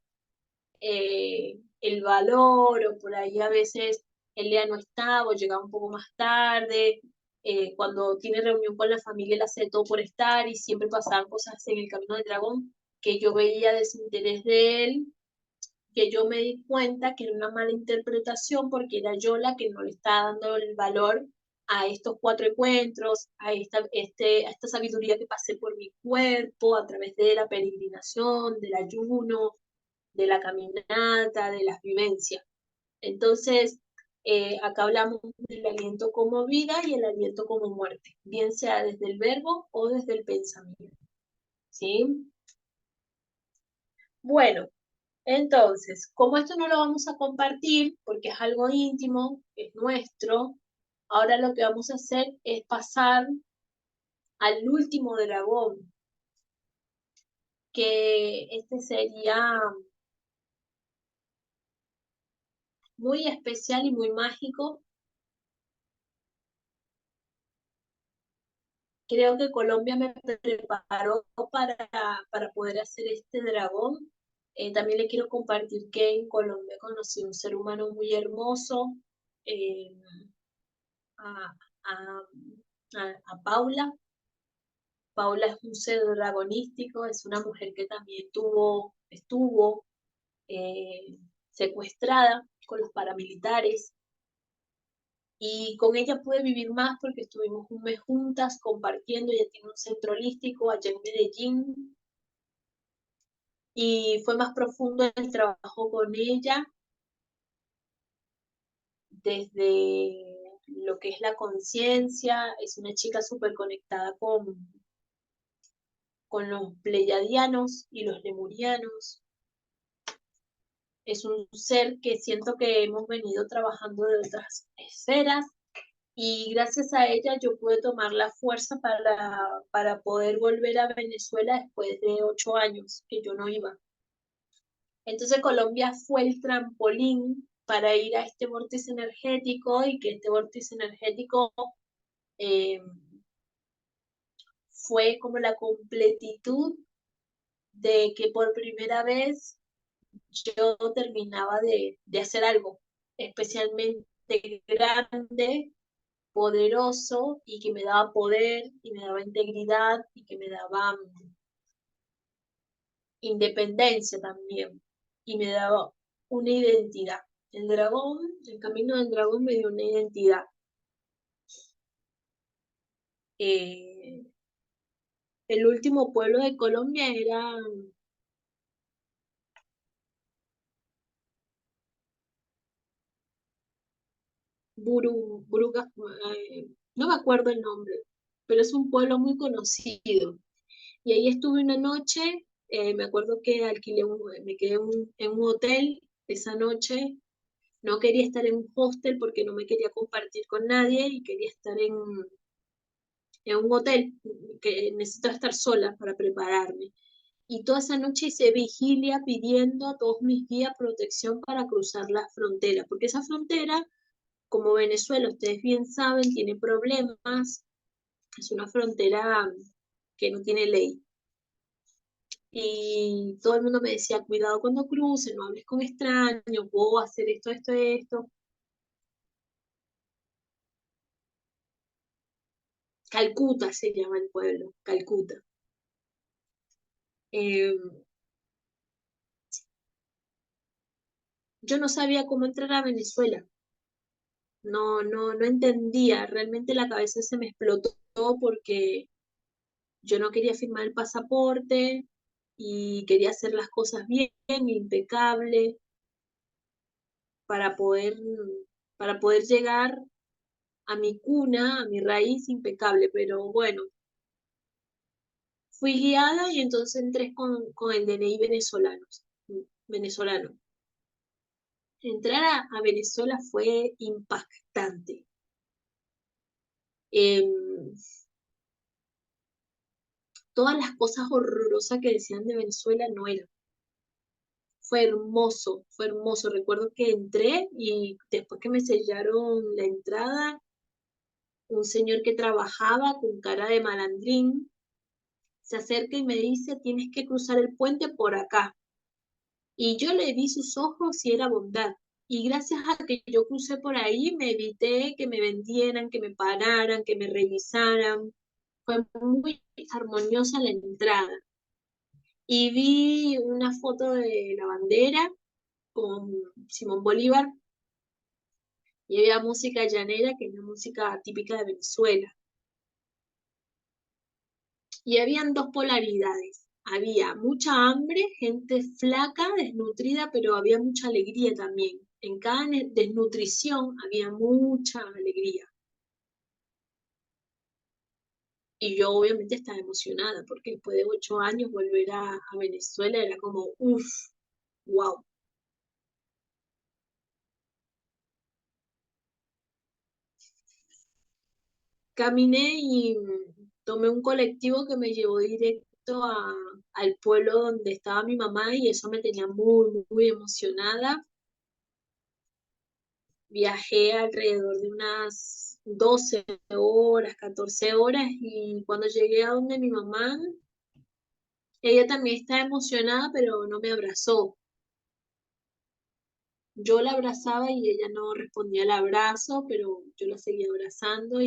el valor, o por ahí a veces el día no estaba o llegaba un poco más tarde. Cuando tiene reunión con la familia, él hace todo por estar, y siempre pasaban cosas en el camino del dragón que yo veía desinterés de él, que yo me di cuenta que era una mala interpretación, porque era yo la que no le estaba dando el valor a estos 4 encuentros, a esta sabiduría que pasé por mi cuerpo a través de la peregrinación, del ayuno, de la caminata, de las vivencias. Entonces, acá hablamos del aliento como vida y el aliento como muerte, bien sea desde el verbo o desde el pensamiento. ¿Sí? Bueno, entonces, como esto no lo vamos a compartir porque es algo íntimo, es nuestro, ahora lo que vamos a hacer es pasar al último dragón, que este sería muy especial y muy mágico. Creo que Colombia me preparó para poder hacer este dragón. También le quiero compartir que en Colombia conocí un ser humano muy hermoso, eh, a, a, a Paula. Paula es un ser dragonístico, es una mujer que también estuvo secuestrada con los paramilitares. Y con ella pude vivir más porque estuvimos un mes juntas compartiendo. Ella tiene un centro holístico allá en Medellín. Y fue más profundo el trabajo con ella desde lo que es la conciencia. Es una chica súper conectada con los pleiadianos y los lemurianos. Es un ser que siento que hemos venido trabajando de otras esferas y gracias a ella yo pude tomar la fuerza para poder volver a Venezuela después de 8 años que yo no iba. Entonces Colombia fue el trampolín para ir a este vórtice energético y que este vórtice energético eh, fue como la completitud de que por primera vez yo terminaba de hacer algo especialmente grande, poderoso y que me daba poder y me daba integridad y que me daba independencia también y me daba una identidad. El dragón, el camino del dragón me dio una identidad. El último pueblo de Colombia era Buruga, no me acuerdo el nombre, pero es un pueblo muy conocido. Y ahí estuve una noche, me acuerdo que me quedé en un hotel esa noche. No quería estar en un hostel porque no me quería compartir con nadie y quería estar en un hotel, que necesito estar sola para prepararme. Y toda esa noche hice vigilia pidiendo a todos mis guías protección para cruzar la frontera, porque esa frontera, como Venezuela, ustedes bien saben, tiene problemas, es una frontera que no tiene ley. Y todo el mundo me decía, cuidado cuando cruces, no hables con extraños, puedo hacer esto, esto, esto. Calcuta se llama el pueblo, Calcuta. Eh, yo no sabía cómo entrar a Venezuela, no entendía, realmente la cabeza se me explotó porque yo no quería firmar el pasaporte y quería hacer las cosas bien, impecable, para poder, para poder llegar a mi cuna, a mi raíz impecable, pero bueno, fui guiada y entonces entré con el DNI venezolano. Entrar a Venezuela fue impactante. Em, Todas las cosas horrorosas que decían de Venezuela no eran. Fue hermoso, fue hermoso. Recuerdo que entré y después que me sellaron la entrada, un señor que trabajaba con cara de malandrín se acerca y me dice, tienes que cruzar el puente por acá. Y yo le vi sus ojos y era bondad. Y gracias a que yo crucé por ahí, me evité que me vendieran, que me pararan, que me revisaran. Fue muy armoniosa la entrada. Y vi una foto de la bandera con Simón Bolívar y había música llanera, que es la música típica de Venezuela. Y habían dos polaridades. Había mucha hambre, gente flaca, desnutrida, pero había mucha alegría también. En cada desnutrición había mucha alegría. Y yo obviamente estaba emocionada porque después de 8 años volver a Venezuela era como, uff, wow. Caminé y tomé un colectivo que me llevó directo al pueblo donde estaba mi mamá y eso me tenía muy, muy emocionada. Viajé alrededor de unas 12 horas, 14 horas y cuando llegué a donde mi mamá, ella también estaba emocionada, pero no me abrazó. Yo la abrazaba y ella no respondía al abrazo, pero yo la seguía abrazando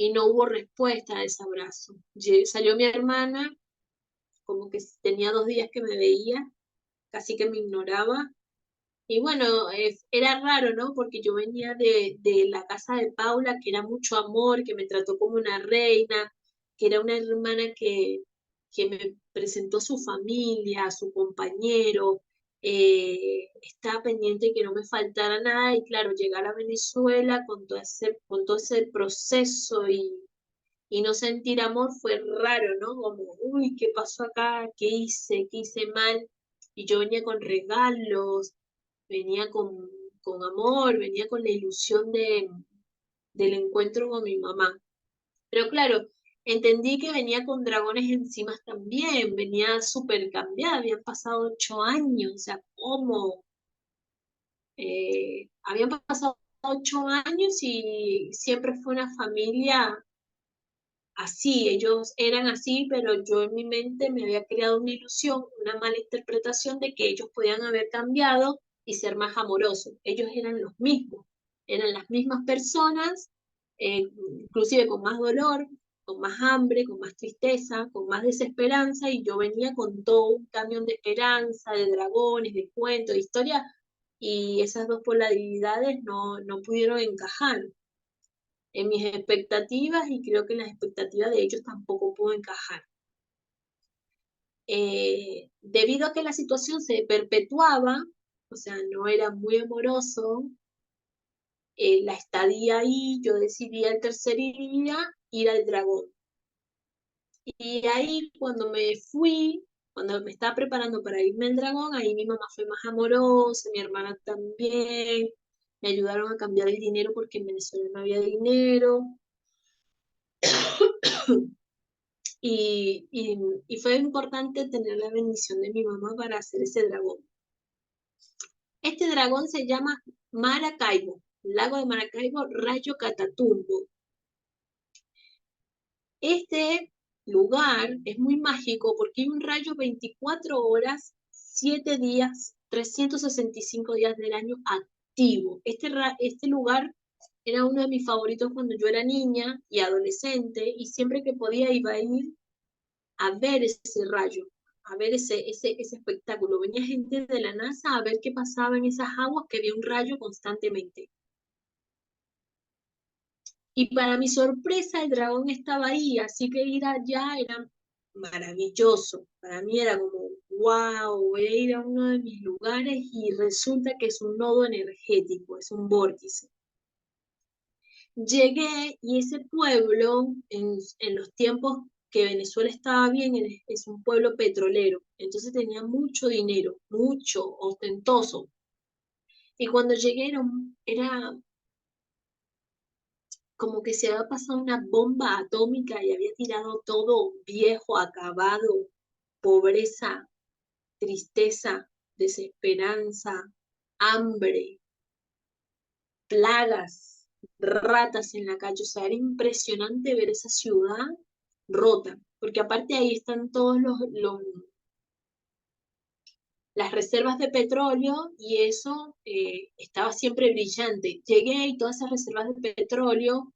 y no hubo respuesta a ese abrazo. Salió mi hermana, como que tenía 2 días que me veía, casi que me ignoraba. Y bueno, era raro, ¿no? Porque yo venía de la casa de Paula, que era mucho amor, que me trató como una reina, que era una hermana que me presentó a su familia, a su compañero, estaba pendiente que no me faltara nada. Y claro, llegar a Venezuela con todo ese proceso y no sentir amor fue raro, ¿no? Como, uy, ¿qué pasó acá? ¿Qué hice? ¿Qué hice mal? Y yo venía con regalos, venía con amor, venía con la ilusión del encuentro con mi mamá. Pero claro, entendí que venía con dragones encima también, venía súper cambiada, habían pasado 8 años, o sea, ¿cómo? Habían pasado 8 años y siempre fue una familia así, ellos eran así, pero yo en mi mente me había creado una ilusión, una mala interpretación de que ellos podían haber cambiado y ser más amorosos. Ellos eran los mismos, eran las mismas personas, inclusive con más dolor, con más hambre, con más tristeza, con más desesperanza, y yo venía con todo un camión de esperanza, de dragones, de cuentos, de historia, y esas dos polaridades no pudieron encajar en mis expectativas y creo que en las expectativas de ellos tampoco pudo encajar. Debido a que la situación se perpetuaba, o sea, no era muy amoroso, la estadía ahí, yo decidí al tercer día ir al dragón. Y ahí cuando me fui, cuando me estaba preparando para irme al dragón, ahí mi mamá fue más amorosa, mi hermana también, me ayudaron a cambiar el dinero porque en Venezuela no había dinero. Y fue importante tener la bendición de mi mamá para hacer ese dragón. Este dragón se llama Maracaibo, lago de Maracaibo, Rayo Catatumbo. Este lugar es muy mágico porque hay un rayo 24 horas, 7 días, 365 días del año activo. Este lugar era uno de mis favoritos cuando yo era niña y adolescente, y siempre que podía iba a ir a ver ese rayo, a ver ese espectáculo. Venía gente de la NASA a ver qué pasaba en esas aguas, que había un rayo constantemente. Y para mi sorpresa, el dragón estaba ahí, así que ir allá era maravilloso. Para mí era como, wow, voy a ir a uno de mis lugares y resulta que es un nodo energético, es un vórtice. Llegué y ese pueblo, en los tiempos que Venezuela estaba bien, es un pueblo petrolero, entonces tenía mucho dinero, mucho, ostentoso. Y cuando llegué era como que se había pasado una bomba atómica y había tirado todo viejo, acabado, pobreza, tristeza, desesperanza, hambre, plagas, ratas en la calle. O sea, era impresionante ver esa ciudad rota, porque aparte ahí están todos las reservas de petróleo y eso estaba siempre brillante. Llegué y todas esas reservas de petróleo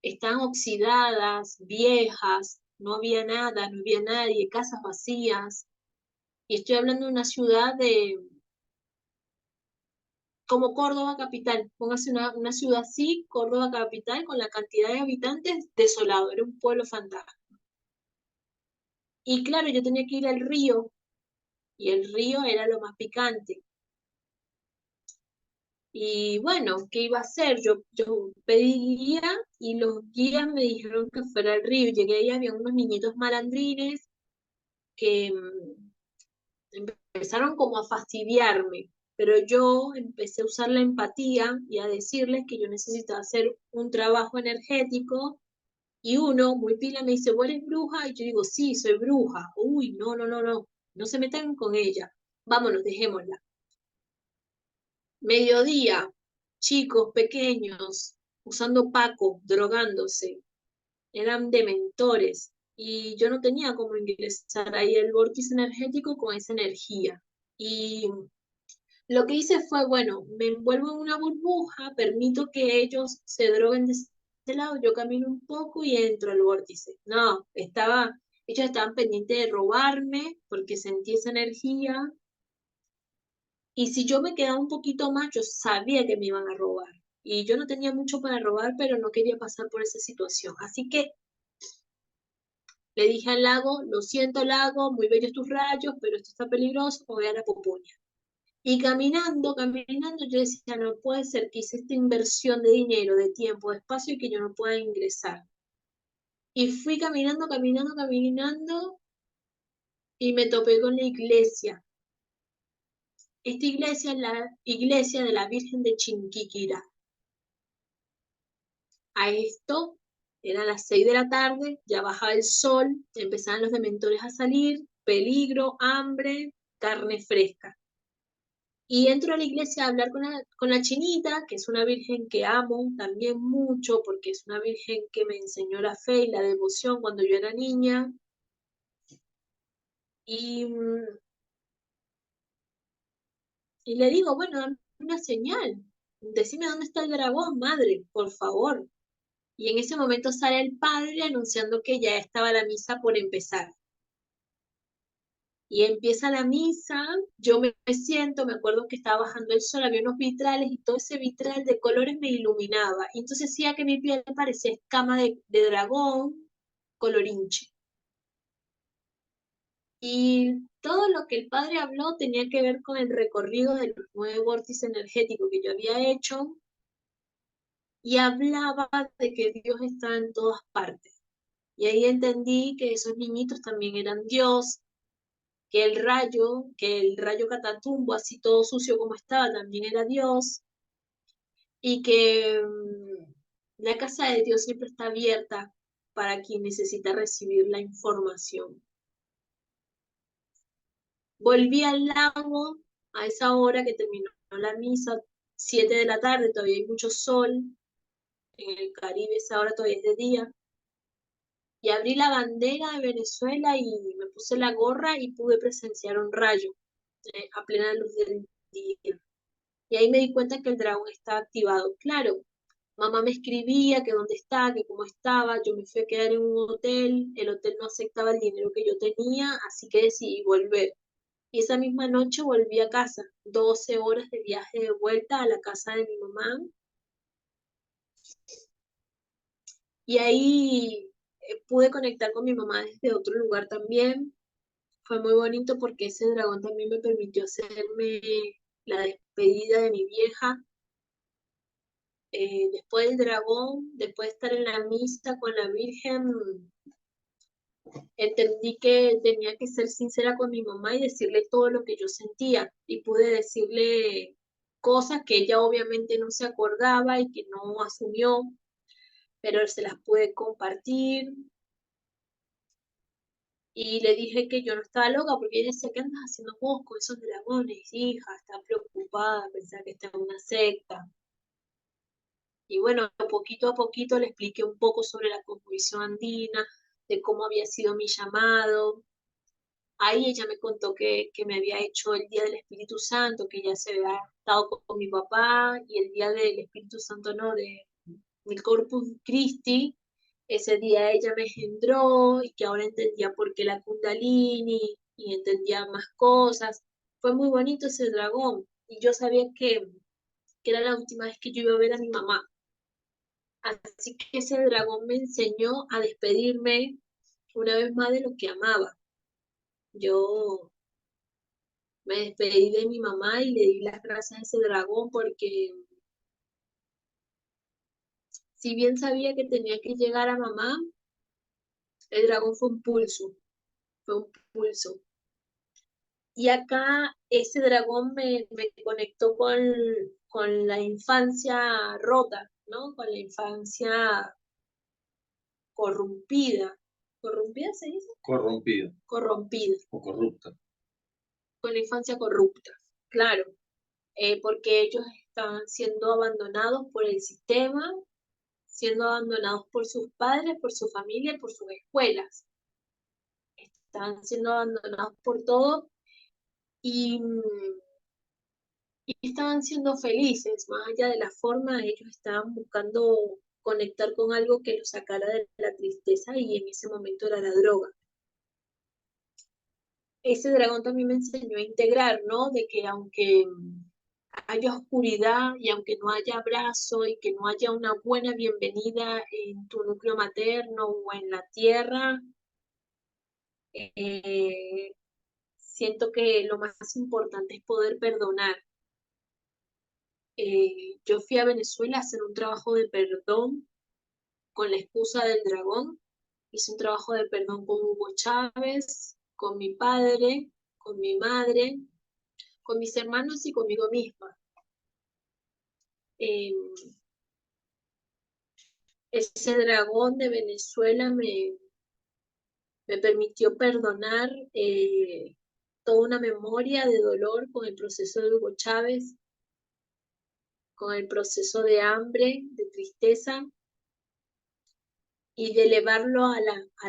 están oxidadas, viejas, no había nada, no había nadie, casas vacías. Y estoy hablando de una ciudad como Córdoba capital, póngase una ciudad así, Córdoba capital, con la cantidad de habitantes, desolado, era un pueblo fantasma. Y claro, yo tenía que ir al río, y el río era lo más picante. Y bueno, ¿qué iba a hacer? Yo pedí guía y los guías me dijeron que fuera al río. Llegué y había unos niñitos malandrines que empezaron como a fastidiarme, pero yo empecé a usar la empatía y a decirles que yo necesitaba hacer un trabajo energético. Y uno, muy pila, me dice, ¿vos eres bruja? Y yo digo, sí, soy bruja. Uy, no se metan con ella. Vámonos, dejémosla. Mediodía, chicos pequeños, usando paco, drogándose, eran dementores. Y yo no tenía cómo ingresar ahí el vórtice energético con esa energía. Y lo que hice fue, bueno, me envuelvo en una burbuja, permito que ellos se droguen este lado, yo camino un poco y entro al vórtice. No, ellos estaban pendientes de robarme porque sentí esa energía. Y si yo me quedaba un poquito más, yo sabía que me iban a robar. Y yo no tenía mucho para robar, pero no quería pasar por esa situación. Así que le dije al lago, lo siento lago, muy bellos tus rayos, pero esto está peligroso, voy a la pupuña. Y caminando, yo decía, no puede ser que hice esta inversión de dinero, de tiempo, de espacio y que yo no pueda ingresar. Y fui caminando y me topé con la iglesia. Esta iglesia es la iglesia de la Virgen de Chinquiquira. A esto eran las 6 de la tarde, ya bajaba el sol, empezaban los dementores a salir, peligro, hambre, carne fresca. Y entro a la iglesia a hablar con la chinita, que es una virgen que amo también mucho, porque es una virgen que me enseñó la fe y la devoción cuando yo era niña. Y, y le digo, bueno, dame una señal, decime dónde está el dragón, madre, por favor. Y en ese momento sale el padre anunciando que ya estaba la misa por empezar. Y empieza la misa, yo me siento, me acuerdo que estaba bajando el sol, había unos vitrales y todo ese vitral de colores me iluminaba. Y entonces hacía que mi piel parecía escama de dragón, colorinche. Y todo lo que el padre habló tenía que ver con el recorrido de los 9 vórtices energéticos que yo había hecho y hablaba de que Dios está en todas partes. Y ahí entendí que esos niñitos también eran Dios, que el rayo Catatumbo, así todo sucio como estaba, también era Dios, y que la casa de Dios siempre está abierta para quien necesita recibir la información. Volví al lago a esa hora que terminó la misa, 7 de la tarde, todavía hay mucho sol, en el Caribe esa hora todavía es de día, y abrí la bandera de Venezuela y me puse la gorra y pude presenciar un rayo a plena luz del día. Y ahí me di cuenta que el dragón estaba activado. Claro, mamá me escribía que dónde estaba, que cómo estaba. Yo me fui a quedar en un hotel. El hotel no aceptaba el dinero que yo tenía, así que decidí volver. Y esa misma noche volví a casa. 12 horas de viaje de vuelta a la casa de mi mamá. Y ahí pude conectar con mi mamá desde otro lugar también. Fue muy bonito porque ese dragón también me permitió hacerme la despedida de mi vieja. Después del dragón, después de estar en la misa con la Virgen, entendí que tenía que ser sincera con mi mamá y decirle todo lo que yo sentía. Y pude decirle cosas que ella obviamente no se acordaba y que no asumió, pero se las pude compartir. Y le dije que yo no estaba loca porque ella decía, ¿qué andas haciendo vos con esos dragones, hija? Está preocupada, pensaba que está en una secta. Y bueno, poquito a poquito le expliqué un poco sobre la cosmovisión andina, de cómo había sido mi llamado. Ahí ella me contó que me había hecho el Día del Espíritu Santo, que ya se había estado con mi papá, y el Día del Espíritu Santo, no, del Corpus Christi. Ese día ella me engendró y que ahora entendía por qué la Kundalini y entendía más cosas. Fue muy bonito ese dragón y yo sabía que era la última vez que yo iba a ver a mi mamá. Así que ese dragón me enseñó a despedirme una vez más de lo que amaba. Yo me despedí de mi mamá y le di las gracias a ese dragón porque si bien sabía que tenía que llegar a mamá, el dragón fue un pulso. Y acá ese dragón me conectó con la infancia rota, ¿no? Con la infancia corrompida. ¿Corrompida se dice? Corrompido Corrompida. o corrupto. Con la infancia corrupta, claro, porque ellos estaban siendo abandonados por el sistema, siendo abandonados por sus padres, por su familia, por sus escuelas. Estaban siendo abandonados por todo y, y estaban siendo felices, más allá de la forma, ellos estaban buscando conectar con algo que lo sacara de la tristeza y en ese momento era la droga. Ese dragón también me enseñó a integrar, ¿no? De que aunque haya oscuridad y aunque no haya abrazo y que no haya una buena bienvenida en tu núcleo materno o en la tierra, eh, siento que lo más importante es poder perdonar. Yo fui a Venezuela a hacer un trabajo de perdón con la excusa del dragón. Hice un trabajo de perdón con Hugo Chávez, con mi padre, con mi madre, con mis hermanos y conmigo misma. Eh, Ese dragón de Venezuela me permitió perdonar toda una memoria de dolor con el proceso de Hugo Chávez, con el proceso de hambre, de tristeza, y de elevarlo a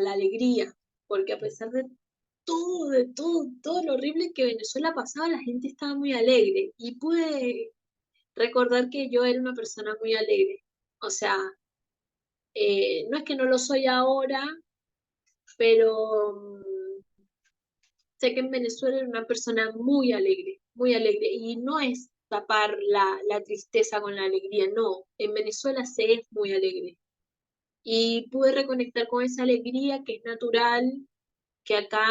la alegría, porque a pesar de todo lo horrible que Venezuela pasaba, la gente estaba muy alegre, y pude recordar que yo era una persona muy alegre. O sea, no es que no lo soy ahora, pero sé que en Venezuela era una persona muy alegre, y no es tapar la tristeza con la alegría, no, en Venezuela se es muy alegre. Y pude reconectar con esa alegría que es natural, que acá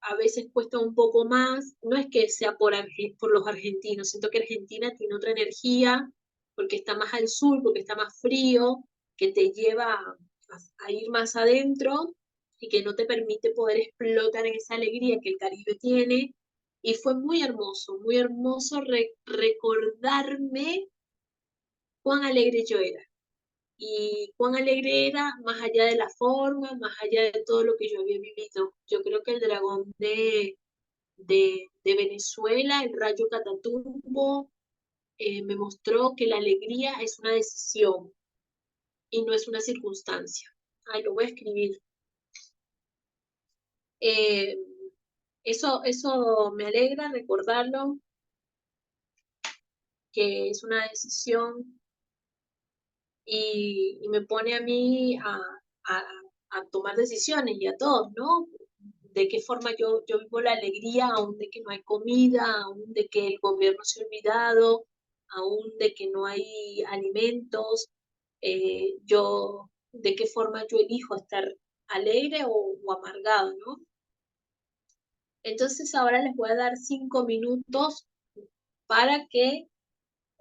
a veces cuesta un poco más. No es que sea por los argentinos, siento que Argentina tiene otra energía, porque está más al sur, porque está más frío, que te lleva a ir más adentro y que no te permite poder explotar en esa alegría que el Caribe tiene. Y fue muy hermoso recordarme cuán alegre yo era. Y cuán alegre era, más allá de la forma, más allá de todo lo que yo había vivido. Yo creo que el dragón de Venezuela, el rayo Catatumbo, me mostró que la alegría es una decisión y no es una circunstancia. Ay, lo voy a escribir. Eh, eso me alegra recordarlo, que es una decisión, y me pone a mí a tomar decisiones, y a todos, ¿no? De qué forma yo vivo la alegría, aún de que no hay comida, aún de que el gobierno se ha olvidado, aún de que no hay alimentos, de qué forma yo elijo estar alegre o amargado, ¿no? Entonces ahora les voy a dar 5 minutos para que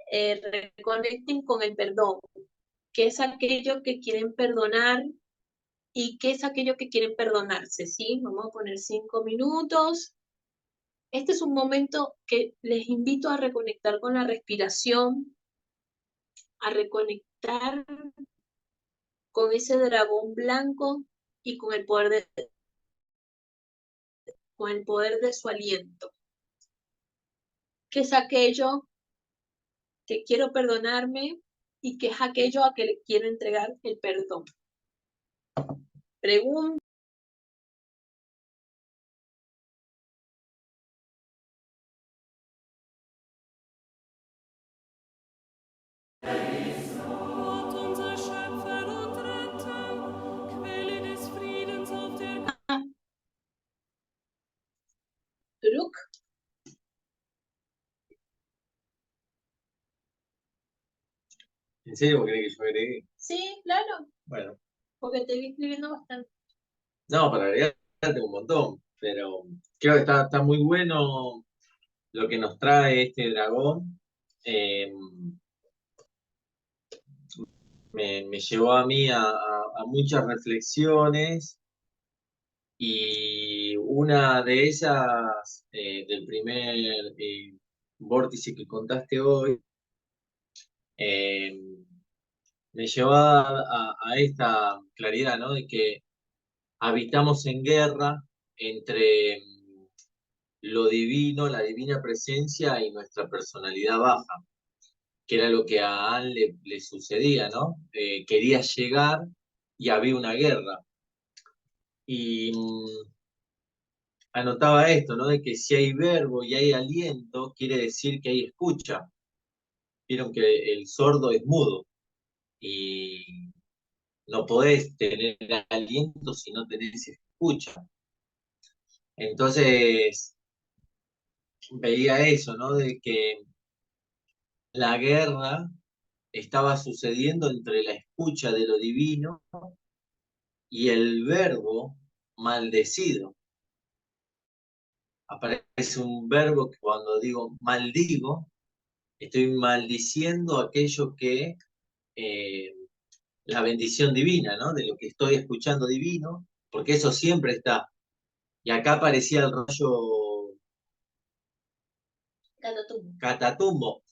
reconecten con el perdón, qué es aquello que quieren perdonar y qué es aquello que quieren perdonarse, ¿sí? Vamos a poner 5 minutos. Este es un momento que les invito a reconectar con la respiración, a reconectar con ese dragón blanco y con el poder de su aliento. ¿Qué es aquello que quiero perdonarme y qué es aquello a que le quiero entregar el perdón? Pregunta. Turuk. ¿En serio vos querés que yo agregue? Sí, claro, Bueno, porque te vi escribiendo bastante. no, para agregar tengo un montón, pero creo que está muy bueno lo que nos trae este dragón. Eh, me llevó a mí a muchas reflexiones, y una de ellas, del primer vórtice que contaste hoy, eh, me llevó a esta claridad, ¿no? De que habitamos en guerra entre lo divino, la divina presencia y nuestra personalidad baja, que era lo que a Anne le sucedía, ¿no? Quería llegar y había una guerra. Y anotaba esto, ¿no? De que si hay verbo y hay aliento, quiere decir que hay escucha. Vieron que el sordo es mudo. y no podés tener aliento si no tenés escucha. Entonces veía eso, ¿no? De que la guerra estaba sucediendo entre la escucha de lo divino y el verbo maldecido. Aparece un verbo que cuando digo maldigo, estoy maldiciendo aquello que, eh, la bendición divina, ¿no? De lo que estoy escuchando divino, porque eso siempre está. Y acá aparecía el rayo Catatumbo. Catatumbo.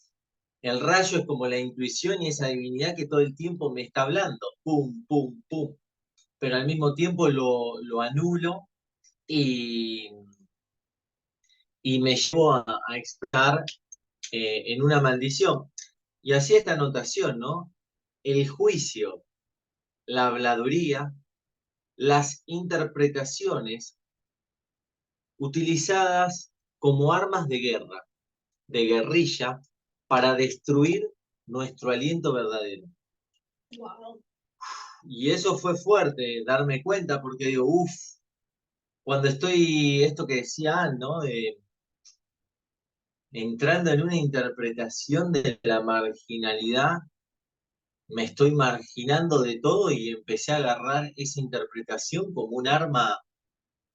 El rayo es como la intuición y esa divinidad que todo el tiempo me está hablando. Pum, pum, pum. Pero al mismo tiempo lo anulo y, y me llevo a estar en una maldición. Y así esta anotación, ¿no? El juicio, la habladuría, las interpretaciones utilizadas como armas de guerra, de guerrilla, para destruir nuestro aliento verdadero. Wow. Y eso fue fuerte, darme cuenta, porque digo, uff, cuando estoy, esto que decía Ann, ¿no? Entrando en una interpretación de la marginalidad, me estoy marginando de todo y empecé a agarrar esa interpretación como un arma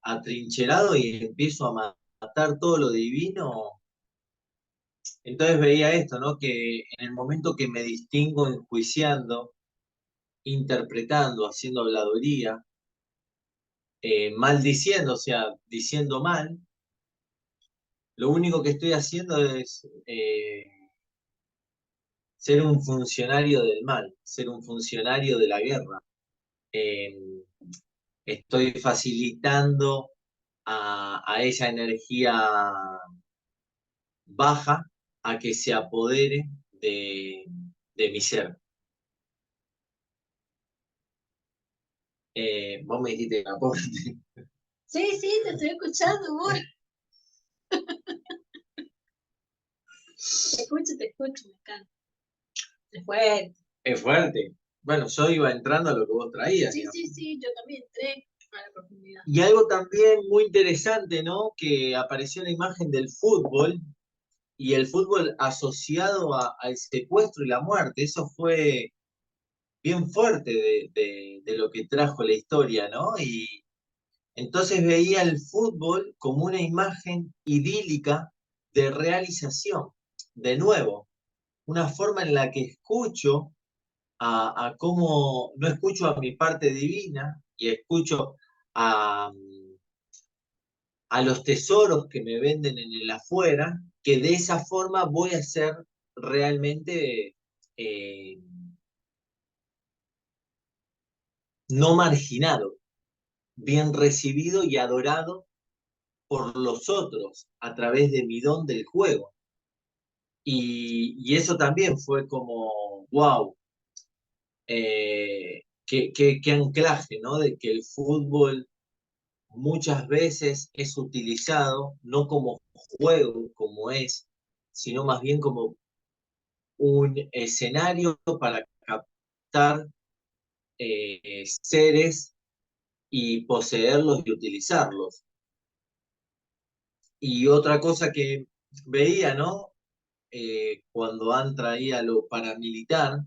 atrincherado y empiezo a matar todo lo divino. Entonces veía esto, ¿no? Que en el momento que me distingo enjuiciando, interpretando, haciendo habladuría, maldiciendo, o sea, diciendo mal, lo único que estoy haciendo es ser un funcionario del mal, ser un funcionario de la guerra. Eh, Estoy facilitando a esa energía baja a que se apodere de mi ser. Vos me dijiste que aporte. Sí, sí, te estoy escuchando, amor. Te escucho, me encanta. Es fuerte. Es fuerte. Bueno, yo iba entrando a lo que vos traías, Sí, digamos. sí, sí, yo también entré a la profundidad. Y algo también muy interesante, ¿no? Que apareció la imagen del fútbol y el fútbol asociado al secuestro y la muerte. Eso fue bien fuerte de lo que trajo la historia, ¿no? Y entonces veía el fútbol como una imagen idílica de realización. De nuevo, una forma en la que escucho a cómo, no escucho a mi parte divina y escucho a, a los tesoros que me venden en el afuera, que de esa forma voy a ser realmente no marginado, bien recibido y adorado por los otros a través de mi don del juego. Y eso también fue como, wow, qué anclaje, ¿no? De que el fútbol muchas veces es utilizado no como juego, como es, sino más bien como un escenario para captar seres y poseerlos y utilizarlos. Y otra cosa que veía, ¿no? Cuando han traído lo paramilitar,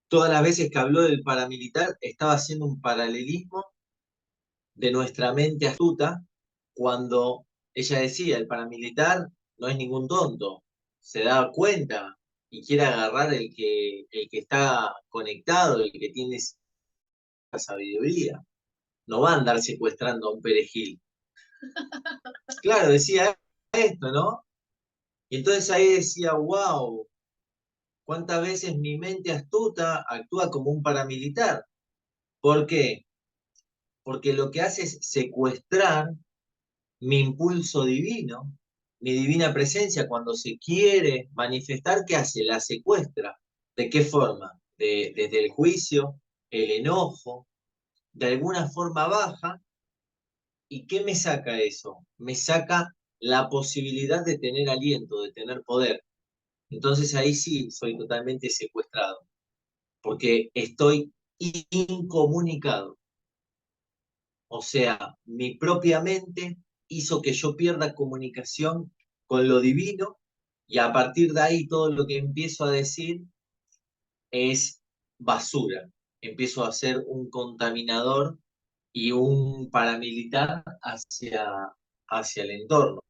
todas las veces que habló del paramilitar, estaba haciendo un paralelismo de nuestra mente astuta, cuando ella decía, el paramilitar no es ningún tonto, se da cuenta y quiere agarrar el que está conectado, el que tiene esa sabiduría. No va a andar secuestrando a un perejil. Claro, decía esto, ¿no? Y entonces ahí decía, wow, cuántas veces mi mente astuta actúa como un paramilitar. ¿Por qué? Porque lo que hace es secuestrar mi impulso divino, mi divina presencia cuando se quiere manifestar, ¿qué hace? La secuestra. ¿De qué forma? Desde el juicio, el enojo, de alguna forma baja. ¿Y qué me saca eso? Me saca la posibilidad de tener aliento, de tener poder. Entonces ahí sí soy totalmente secuestrado, porque estoy incomunicado. O sea, mi propia mente hizo que yo pierda comunicación con lo divino y a partir de ahí todo lo que empiezo a decir es basura. Empiezo a ser un contaminador y un paramilitar hacia el entorno.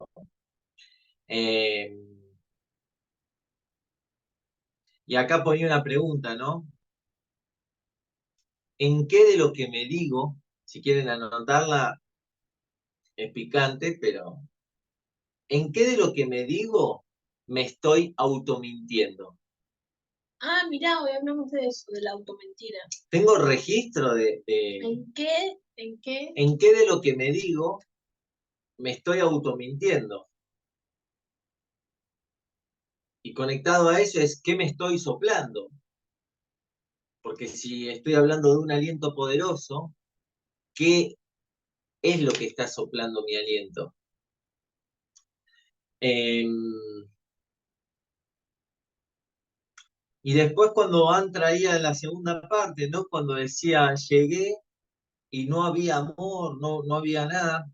Eh, y acá ponía una pregunta, ¿no? ¿En qué de lo que me digo, si quieren anotarla, es picante, pero ¿en qué de lo que me digo me estoy automintiendo? Ah, mirá, hoy hablamos de eso, de la automentira. Tengo registro ¿En qué? ¿En qué? en qué de lo que me digo me estoy automintiendo. Y conectado a eso es qué me estoy soplando. Porque si estoy hablando de un aliento poderoso, ¿qué es lo que está soplando mi aliento? Eh, y después cuando Ann traía la segunda parte, ¿no? Cuando decía, llegué y no había amor, no había nada.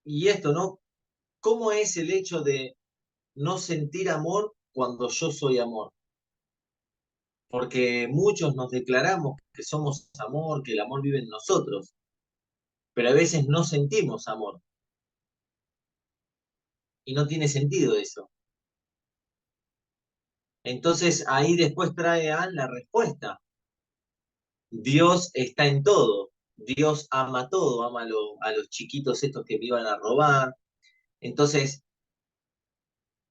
Y esto, ¿no? ¿Cómo es el hecho de no sentir amor cuando yo soy amor? Porque muchos nos declaramos que somos amor, que el amor vive en nosotros, pero a veces no sentimos amor. Y no tiene sentido eso. Entonces ahí después trae a la respuesta. Dios está en todo. Dios ama todo, ama a los chiquitos estos que me iban a robar. Entonces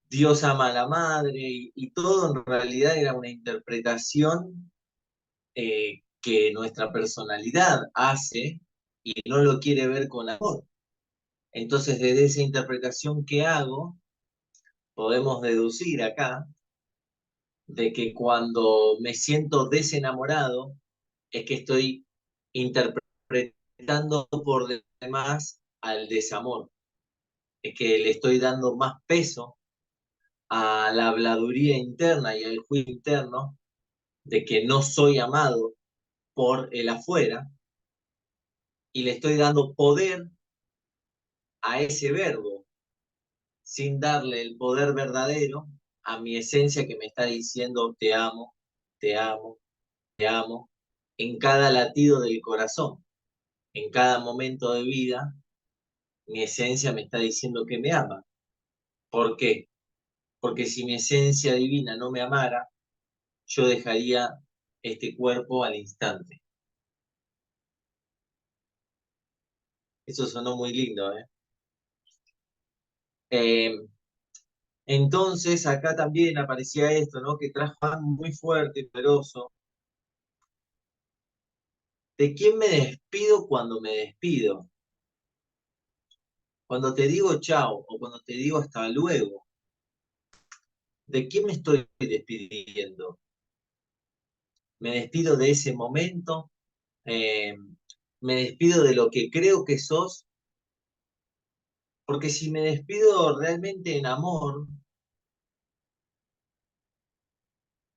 Dios ama a la madre y todo en realidad era una interpretación que nuestra personalidad hace y no lo quiere ver con amor. Entonces desde esa interpretación que hago, podemos deducir acá de que cuando me siento desenamorado, es que estoy interpretando por demás al desamor. Es que le estoy dando más peso a la habladuría interna y al juicio interno de que no soy amado por el afuera y le estoy dando poder a ese verbo sin darle el poder verdadero a mi esencia que me está diciendo te amo, te amo, te amo en cada latido del corazón, en cada momento de vida. Mi esencia me está diciendo que me ama. ¿Por qué? Porque si mi esencia divina no me amara, yo dejaría este cuerpo al instante. Eso sonó muy lindo, ¿eh? Eh, entonces acá también aparecía esto, ¿no? Que trajo algo muy fuerte, poderoso. ¿De quién me despido cuando me despido? Cuando te digo chao o cuando te digo hasta luego, ¿de quién me estoy despidiendo? ¿Me despido de ese momento? Eh, ¿Me despido de lo que creo que sos? Porque si me despido realmente en amor,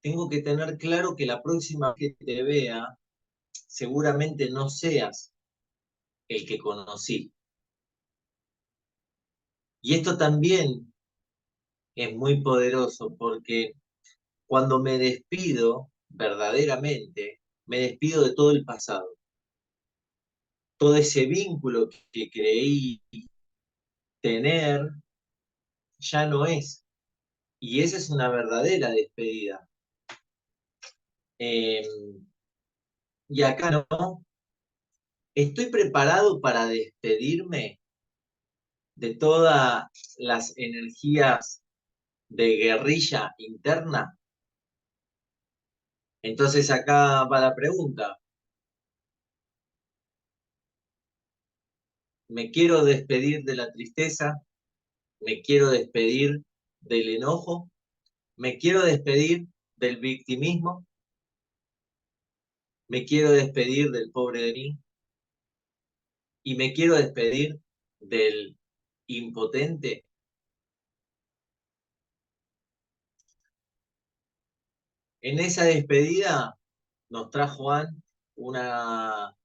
tengo que tener claro que la próxima vez que te vea, seguramente no seas el que conocí. Y esto también es muy poderoso porque cuando me despido verdaderamente, me despido de todo el pasado. Todo ese vínculo que creí tener ya no es. Y esa es una verdadera despedida. Eh, y acá no. ¿Estoy preparado para despedirme de todas las energías de guerrilla interna? Entonces acá va la pregunta. ¿Me quiero despedir de la tristeza? ¿Me quiero despedir del enojo? ¿Me quiero despedir del victimismo? ¿Me quiero despedir del pobre de mí? ¿Y me quiero despedir del impotente? En esa despedida nos trajo Juan una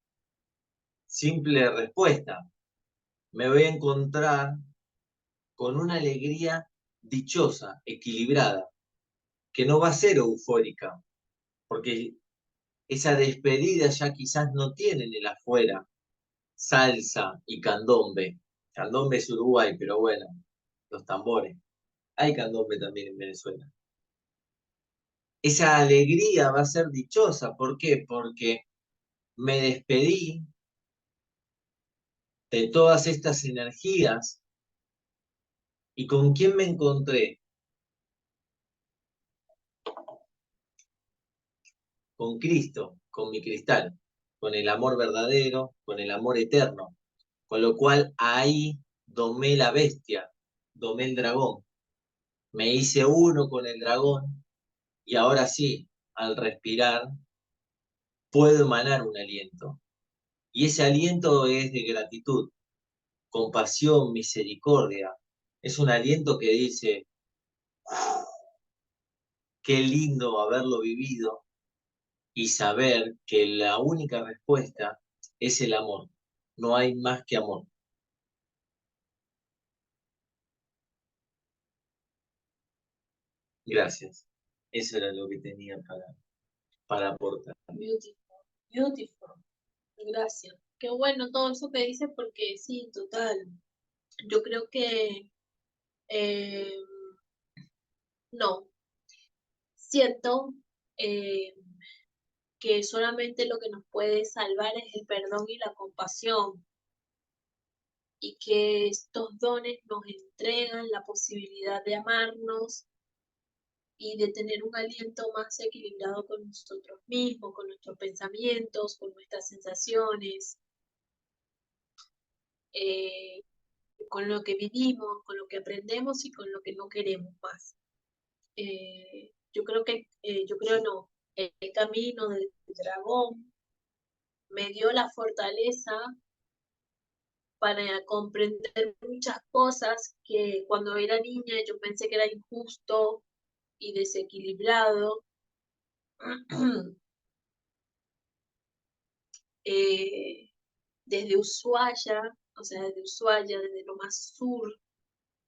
simple respuesta. Me voy a encontrar con una alegría dichosa, equilibrada, que no va a ser eufórica, porque esa despedida ya quizás no tiene en el afuera salsa y candombe. Candombe es Uruguay, pero bueno, los tambores. Hay candombe también en Venezuela. Esa alegría va a ser dichosa. ¿Por qué? Porque me despedí de todas estas energías. ¿Y con quién me encontré? Con Cristo, con mi cristal, con el amor verdadero, con el amor eterno. Con lo cual ahí domé la bestia, domé el dragón. Me hice uno con el dragón y ahora sí, al respirar, puedo emanar un aliento. Y ese aliento es de gratitud, compasión, misericordia. Es un aliento que dice, qué lindo haberlo vivido y saber que la única respuesta es el amor. No hay más que amor. Gracias. Eso era lo que tenía para aportar. Beautiful, beautiful. Gracias. Qué bueno todo eso que dices porque sí, total. Yo creo que eh, no. Siento eh, que solamente lo que nos puede salvar es el perdón y la compasión, y que estos dones nos entregan la posibilidad de amarnos y de tener un aliento más equilibrado con nosotros mismos, con nuestros pensamientos, con nuestras sensaciones, eh, con lo que vivimos, con lo que aprendemos y con lo que no queremos más. Yo creo no, el camino del dragón me dio la fortaleza para comprender muchas cosas que cuando era niña yo pensé que era injusto y desequilibrado. eh, Desde Ushuaia, o sea, desde Ushuaia, desde lo más sur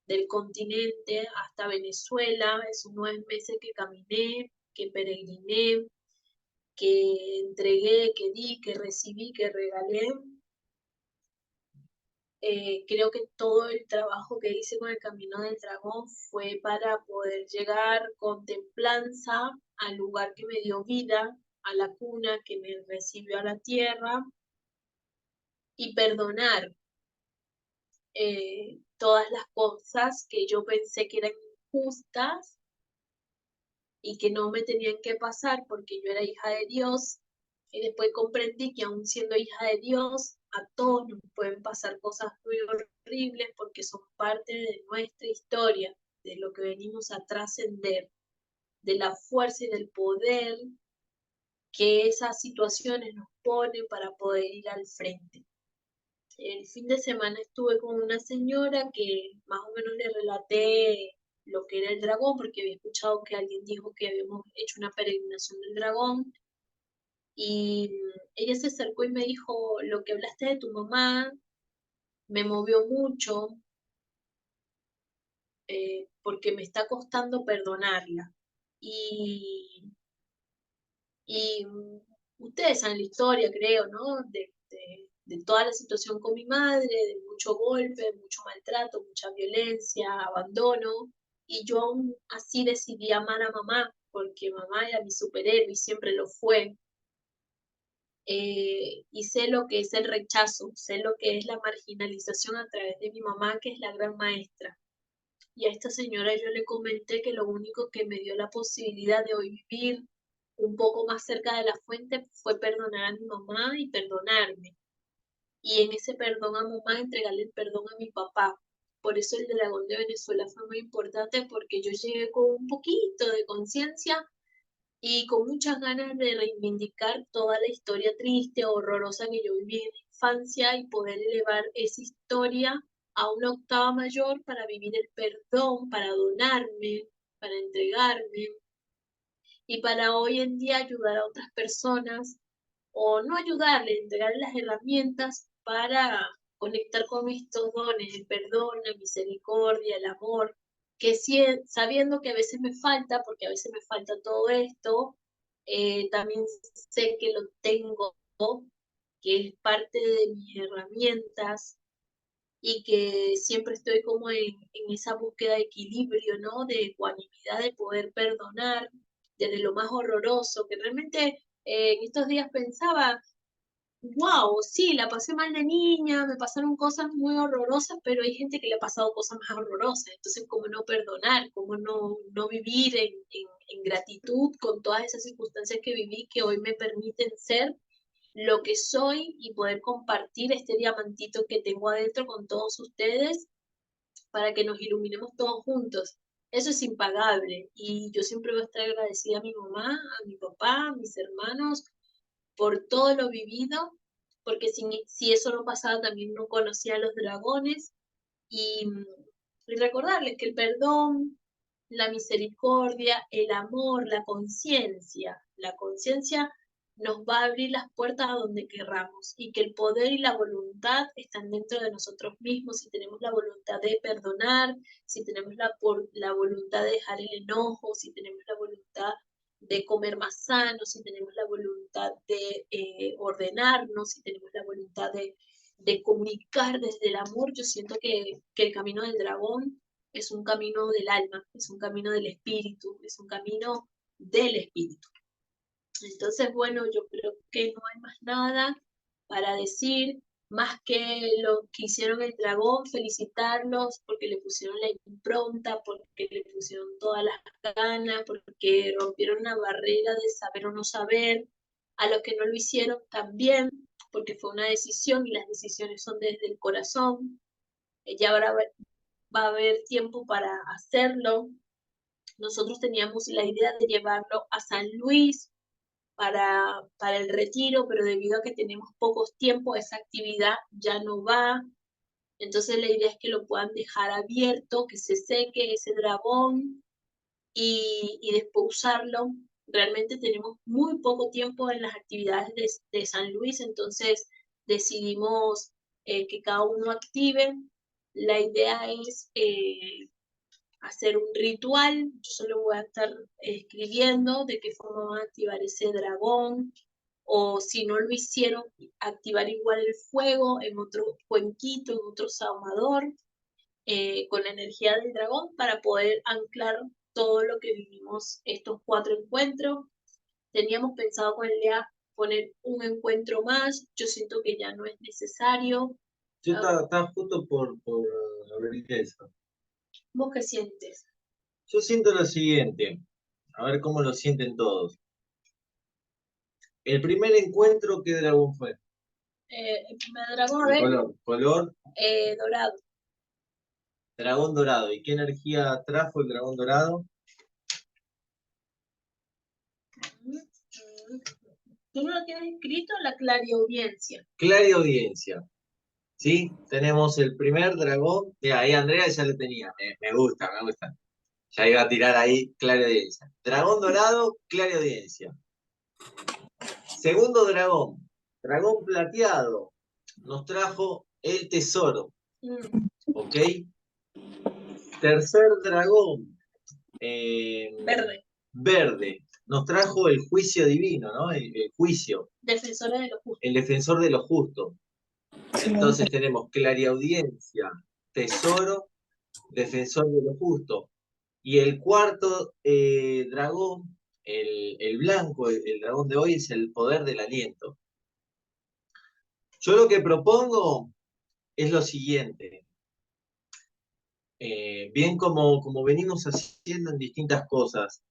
del continente hasta Venezuela, esos 9 meses que caminé, que peregriné, que entregué, que di, que recibí, que regalé. Creo que todo el trabajo que hice con el Camino del Dragón fue para poder llegar con templanza al lugar que me dio vida, a la cuna que me recibió a la tierra, y perdonar todas las cosas que yo pensé que eran injustas y que no me tenían que pasar porque yo era hija de Dios. Y después comprendí que aún siendo hija de Dios, a todos nos pueden pasar cosas muy horribles porque son parte de nuestra historia, de lo que venimos a trascender, de la fuerza y del poder que esas situaciones nos ponen para poder ir al frente. El fin de semana estuve con una señora que más o menos le relaté lo que era el dragón, porque había escuchado que alguien dijo que habíamos hecho una peregrinación del dragón. Y ella se acercó y me dijo, lo que hablaste de tu mamá me movió mucho, porque me está costando perdonarla. Y, y ustedes saben la historia, creo, ¿no? De toda la situación con mi madre, de mucho golpe, mucho maltrato, mucha violencia, abandono. Y yo aún así decidí amar a mamá, porque mamá era mi superhéroe y siempre lo fue. Y sé lo que es el rechazo, sé lo que es la marginalización a través de mi mamá, que es la gran maestra. Y a esta señora yo le comenté que lo único que me dio la posibilidad de hoy vivir un poco más cerca de la fuente fue perdonar a mi mamá y perdonarme. Y en ese perdón a mamá, entregarle el perdón a mi papá. Por eso el dragón de Venezuela fue muy importante, porque yo llegué con un poquito de conciencia y con muchas ganas de reivindicar toda la historia triste, horrorosa que yo viví en la infancia, y poder elevar esa historia a una octava mayor para vivir el perdón, para donarme, para entregarme. y para hoy en día ayudar a otras personas, o no ayudarle, entregarle las herramientas para conectar con estos dones, el perdón, la misericordia, el amor, que sabiendo que a veces me falta, porque a veces me falta todo esto, también sé que lo tengo, que es parte de mis herramientas y que siempre estoy como en esa búsqueda de equilibrio, ¿no? De ecuanimidad, de poder perdonar desde lo más horroroso, que realmente en estos días pensaba, wow, sí, la pasé mal de niña, me pasaron cosas muy horrorosas, pero hay gente que le ha pasado cosas más horrorosas, entonces cómo no perdonar, cómo no vivir en gratitud con todas esas circunstancias que viví que hoy me permiten ser lo que soy y poder compartir este diamantito que tengo adentro con todos ustedes para que nos iluminemos todos juntos. Eso es impagable y yo siempre voy a estar agradecida a mi mamá, a mi papá, a mis hermanos por todo lo vivido, porque si eso no pasaba también no conocía a los dragones y recordarles que el perdón, la misericordia, el amor, la conciencia nos va a abrir las puertas a donde querramos y que el poder y la voluntad están dentro de nosotros mismos. Si tenemos la voluntad de perdonar, si tenemos la voluntad de dejar el enojo, si tenemos la voluntad de comer más sano, si tenemos la voluntad de ordenarnos, si tenemos la voluntad de comunicar desde el amor, yo siento que el camino del dragón es un camino del alma, es un camino del espíritu, es un camino del espíritu. Entonces, bueno, yo creo que no hay más nada para decir, más que lo que hicieron el dragón, felicitarlos porque le pusieron la impronta, porque le pusieron todas las ganas, porque rompieron la barrera de saber o no saber, a los que no lo hicieron también, porque fue una decisión y las decisiones son desde el corazón. Ya ahora va a haber tiempo para hacerlo. Nosotros teníamos la idea de llevarlo a San Luis para el retiro, pero debido a que tenemos pocos tiempos, esa actividad ya no va. Entonces la idea es que lo puedan dejar abierto, que se seque ese dragón y después usarlo. Realmente tenemos muy poco tiempo en las actividades de San Luis, entonces decidimos que cada uno active. La idea es hacer un ritual, yo solo voy a estar escribiendo de qué forma van a activar ese dragón, o si no lo hicieron, activar igual el fuego en otro cuenquito, en otro saumador, con la energía del dragón para poder anclar todo lo que vivimos estos 4 encuentros. Teníamos pensado con Lea poner un encuentro más, yo siento que ya no es necesario. Yo estaba justo por abrir eso. ¿Vos qué sientes? Yo siento lo siguiente, a ver cómo lo sienten todos. El primer encuentro, ¿qué dragón fue? El primer dragón, a El ver, color dorado. dragón dorado. ¿Y qué energía trajo el dragón dorado? ¿Tú no lo tienes escrito? La clariaudiencia. Clariaudiencia. ¿Sí? Tenemos el primer dragón. Mira, ahí Andrea ya lo tenía. Me gusta, me gusta. Ya iba a tirar ahí clariaudiencia. Dragón dorado, clariaudiencia. Segundo dragón, dragón plateado. Nos trajo el tesoro. ¿Ok? Tercer dragón, Verde. verde. Nos trajo el juicio divino, ¿no? El juicio. Defensores de los justos. El defensor de lo justo. Entonces tenemos clariaudiencia, tesoro, defensor de lo justo. Y el cuarto dragón, el blanco, el dragón de hoy, es el poder del aliento. Yo lo que propongo es lo siguiente. Bien como venimos haciendo en distintas cosas.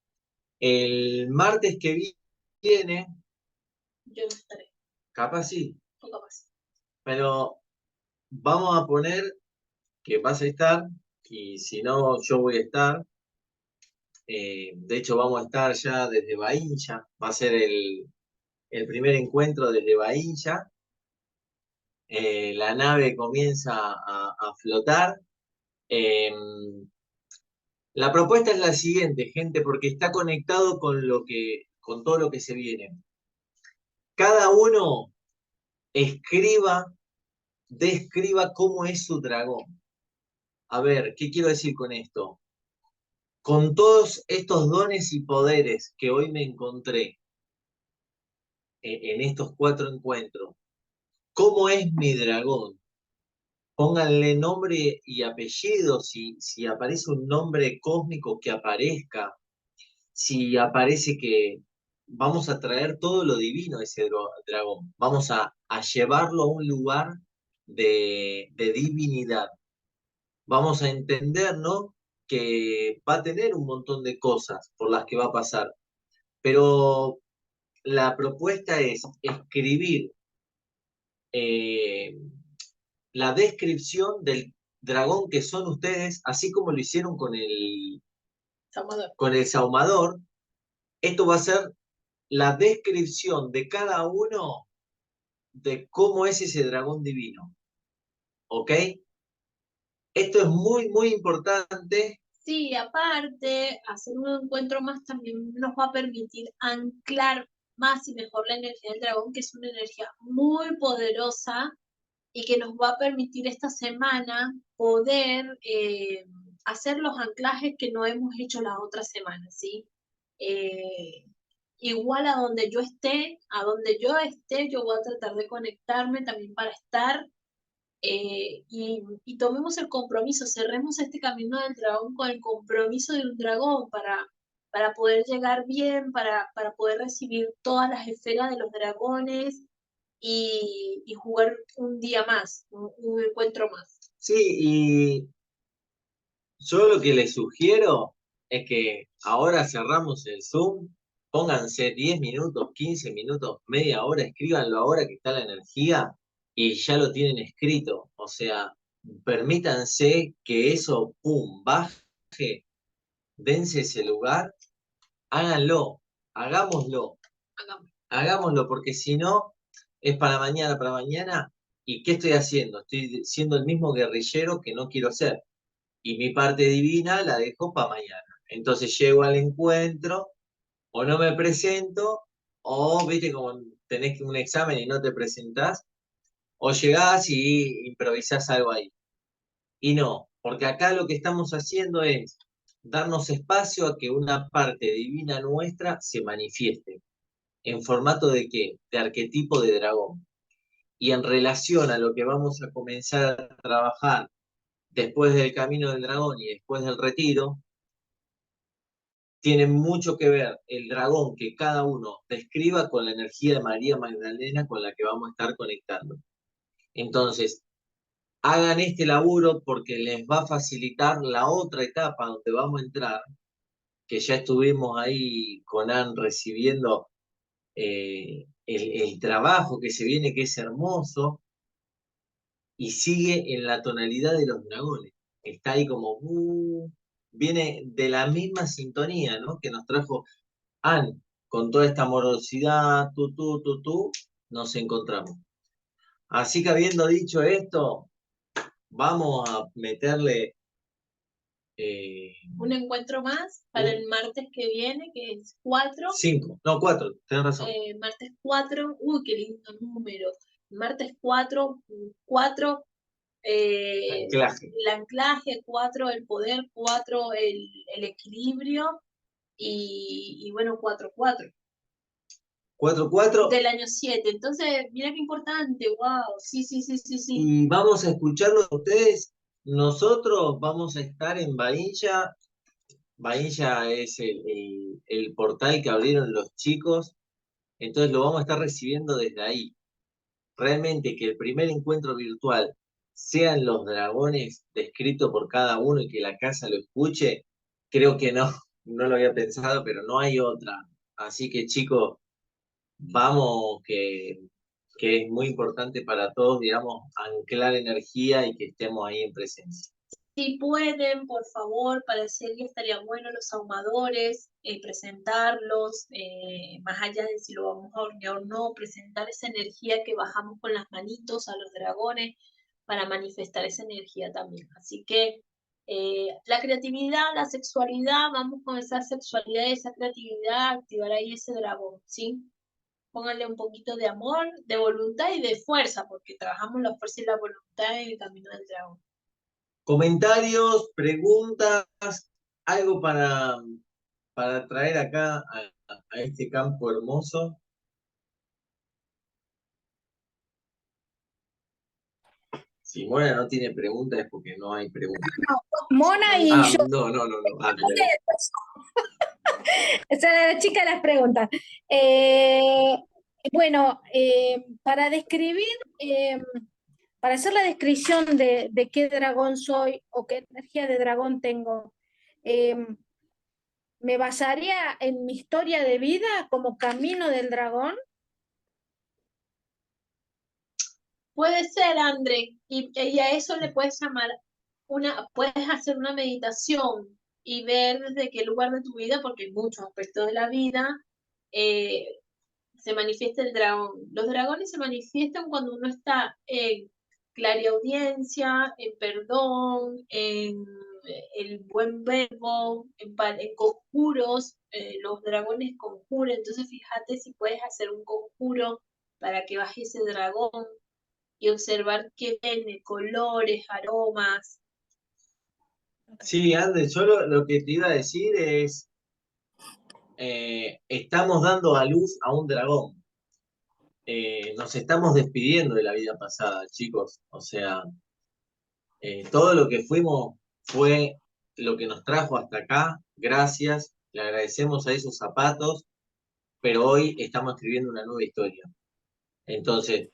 El martes que viene, Yo no estaré. capaz sí, O capaz. pero vamos a poner que vas a estar, y si no, yo voy a estar. De hecho, vamos a estar ya desde Bahía, va a ser el primer encuentro desde Bahía. La nave comienza a flotar. La propuesta es la siguiente, gente, porque está conectado con todo lo que se viene. Cada uno escriba, describa cómo es su dragón. A ver, ¿qué quiero decir con esto? Con todos estos dones y poderes que hoy me encontré en estos 4 encuentros, ¿cómo es mi dragón? Pónganle nombre y apellido, si aparece un nombre cósmico que aparezca, si aparece que vamos a traer todo lo divino a ese dragón, vamos a llevarlo a un lugar de divinidad. Vamos a entender, ¿no? Que va a tener un montón de cosas por las que va a pasar, pero la propuesta es escribir eh, la descripción del dragón que son ustedes, así como lo hicieron Salvador. con el sahumador. Esto va a ser la descripción de cada uno de cómo es ese dragón divino. ¿Ok? Esto es muy, muy importante. Sí, aparte, hacer un encuentro más también nos va a permitir anclar más y mejor la energía del dragón, que es una energía muy poderosa y que nos va a permitir esta semana poder hacer los anclajes que no hemos hecho la otra semana, ¿sí? Eh, Igual a donde yo esté, yo voy a tratar de conectarme también para estar y tomemos el compromiso, cerremos este camino del dragón con el compromiso de un dragón para poder llegar bien, para poder recibir todas las esferas de los dragones y jugar un día más, un encuentro más. Sí, y yo lo que les sugiero es que ahora cerramos el Zoom, pónganse 10 minutos, 15 minutos, media hora, escríbanlo ahora que está la energía y ya lo tienen escrito. O sea, permítanse que eso, pum, baje, dense ese lugar, háganlo, hagámoslo, Hagamos. hagámoslo, porque si no, es para mañana, ¿y qué estoy haciendo? Estoy siendo el mismo guerrillero que no quiero ser y mi parte divina la dejo para mañana. Entonces llego al encuentro, o no me presento, o viste como tenés un examen y no te presentás, o llegás y improvisás algo ahí. Y no, porque acá lo que estamos haciendo es darnos espacio a que una parte divina nuestra se manifieste. ¿En formato de qué? De arquetipo de dragón. Y en relación a lo que vamos a comenzar a trabajar después del camino del dragón y después del retiro, tiene mucho que ver el dragón que cada uno describa con la energía de María Magdalena con la que vamos a estar conectando. Entonces, hagan este laburo porque les va a facilitar la otra etapa donde vamos a entrar, que ya estuvimos ahí con Ann recibiendo el trabajo que se viene, que es hermoso, y sigue en la tonalidad de los dragones. Está ahí como, viene de la misma sintonía, ¿no? Que nos trajo Ann, con toda esta morosidad, nos encontramos. Así que habiendo dicho esto, vamos a meterle Un encuentro más para el martes que viene, que es 4. 5, no 4, tenés razón. Martes 4, uy, qué lindo número. Martes 4, 4 Anclaje. el anclaje, 4 el poder, 4 el equilibrio y bueno, 4-4. 4-4. Del año 7. Entonces, mira qué importante, wow. Sí. Y vamos a escucharlos a ustedes. Nosotros vamos a estar en Bahía. Bahía es el portal que abrieron los chicos. Entonces lo vamos a estar recibiendo desde ahí. Realmente que el primer encuentro virtual sean los dragones descritos por cada uno y que la casa lo escuche, creo que no lo había pensado, pero no hay otra. Así que chicos, vamos, que es muy importante para todos, digamos, anclar energía y que estemos ahí en presencia. Si pueden, por favor, para ese día estaría bueno los ahumadores, presentarlos, más allá de si lo vamos a hornear o no, presentar esa energía que bajamos con las manitos a los dragones para manifestar esa energía también. Así que La creatividad, la sexualidad, vamos con esa sexualidad y esa creatividad, activar ahí ese dragón, ¿sí? Pónganle un poquito de amor, de voluntad y de fuerza, porque trabajamos la fuerza y la voluntad en el camino del dragón. Comentarios, preguntas, algo para traer acá a este campo hermoso. Si Mona no tiene preguntas es porque no hay preguntas. Mona y Ah, yo. no. Esa era la chica de las preguntas. Bueno, para hacer la descripción de qué dragón soy o qué energía de dragón tengo, eh, me basaría en mi historia de vida como camino del dragón. Puede ser, André, y a eso le puedes llamar puedes hacer una meditación y ver desde qué lugar de tu vida, porque en muchos aspectos de la vida eh, se manifiesta el dragón. Los dragones se manifiestan cuando uno está en clariaudiencia, en perdón, en el buen verbo, en conjuros. Los dragones conjuran, entonces fíjate si puedes hacer un conjuro para que baje ese dragón y observar qué viene, colores, aromas. Sí, Andrés, yo lo que te iba a decir es, estamos dando a luz a un dragón. Nos estamos despidiendo de la vida pasada, chicos. O sea, todo lo que fuimos fue lo que nos trajo hasta acá. Gracias, le agradecemos a esos zapatos, pero hoy estamos escribiendo una nueva historia. Entonces,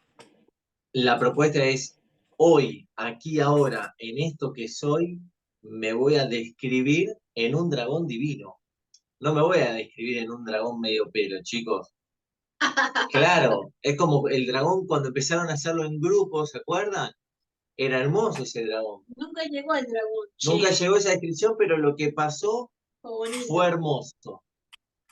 la propuesta es, hoy, aquí, ahora, en esto que soy, me voy a describir en un dragón divino. No me voy a describir en un dragón medio pelo, chicos. Claro, es como el dragón cuando empezaron a hacerlo en grupo, ¿se acuerdan? Era hermoso ese dragón. Nunca llegó el dragón, Nunca che. llegó esa descripción, pero lo que pasó Fue bonito. fue hermoso.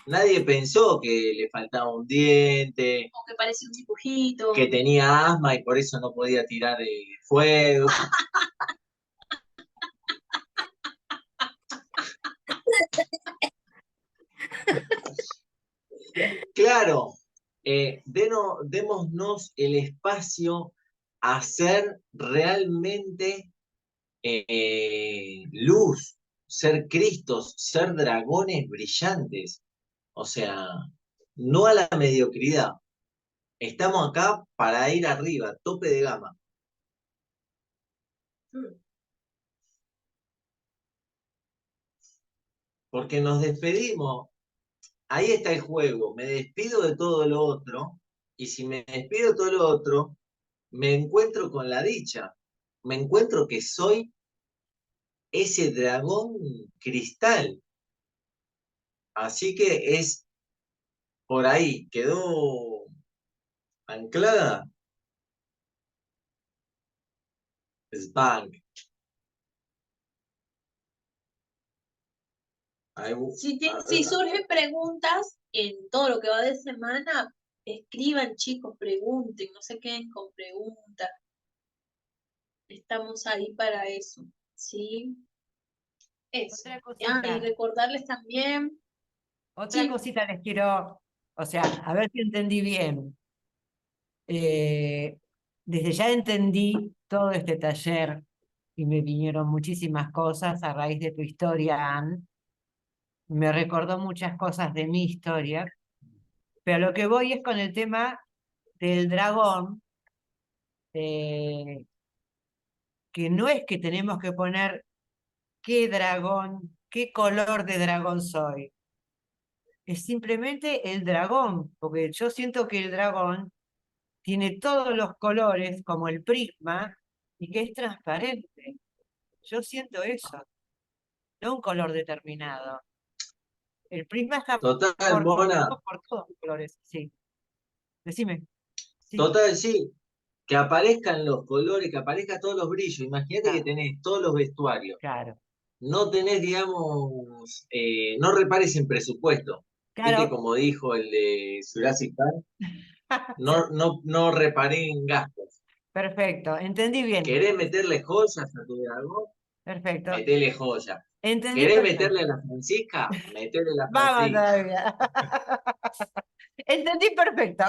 Nadie pensó que le faltaba un diente, O que parece un dibujito. que tenía asma y por eso no podía tirar fuego. Claro, démonos el espacio a ser realmente luz, ser Cristos, ser dragones brillantes. O sea, no a la mediocridad. Estamos acá para ir arriba, tope de gama. Porque nos despedimos. Ahí está el juego. Me despido de todo lo otro. Y si me despido de todo lo otro, me encuentro con la dicha. Me encuentro que soy ese dragón cristal. Así que es por ahí. Quedó anclada. Spank. Si surgen preguntas en todo lo que va de semana, escriban, chicos, pregunten, no se queden con preguntas. Estamos ahí para eso, ¿sí? Eso. Otra Y cosita, recordarles también, otra sí, cosita les quiero, o sea, a ver si entendí bien. Desde ya entendí todo este taller y me vinieron muchísimas cosas a raíz de tu historia, Ann. Me recordó muchas cosas de mi historia, pero lo que voy es con el tema del dragón, eh, que no es que tenemos que poner qué dragón, qué color de dragón soy. Es simplemente el dragón, porque yo siento que el dragón tiene todos los colores como el prisma y que es transparente. Yo siento eso, no un color determinado. El prisma está Total, Mona. por todos los colores, sí. Decime, sí, Total, sí. Que aparezcan los colores, que aparezcan todos los brillos. Imagínate que claro, tenés todos los vestuarios. claro. No tenés, digamos, no repares en presupuesto. ¿Viste? Claro, Como dijo el de Jurassic Park, sí, no reparé en gastos. perfecto, entendí bien. ¿Querés meterle joyas a tu dragón? Perfecto. Metele joya. Entendí ¿Querés perfecto. meterle a la Francisca? Metele a la Vamos Francisca. todavía. Entendí perfecto.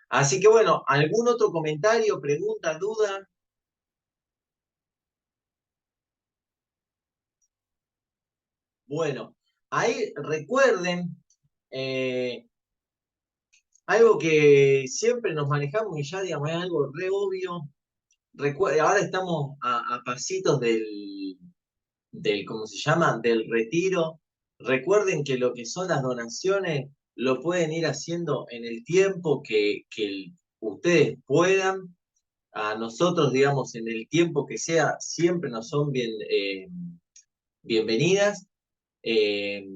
Así que bueno, ¿algún otro comentario, pregunta, duda? Bueno, ahí recuerden algo que siempre nos manejamos y ya digamos es algo re obvio. Ahora estamos a pasitos ¿cómo se llama? Del retiro. Recuerden que lo que son las donaciones lo pueden ir haciendo en el tiempo que ustedes puedan. A nosotros, digamos, en el tiempo que sea, siempre nos son bienvenidas. Eh,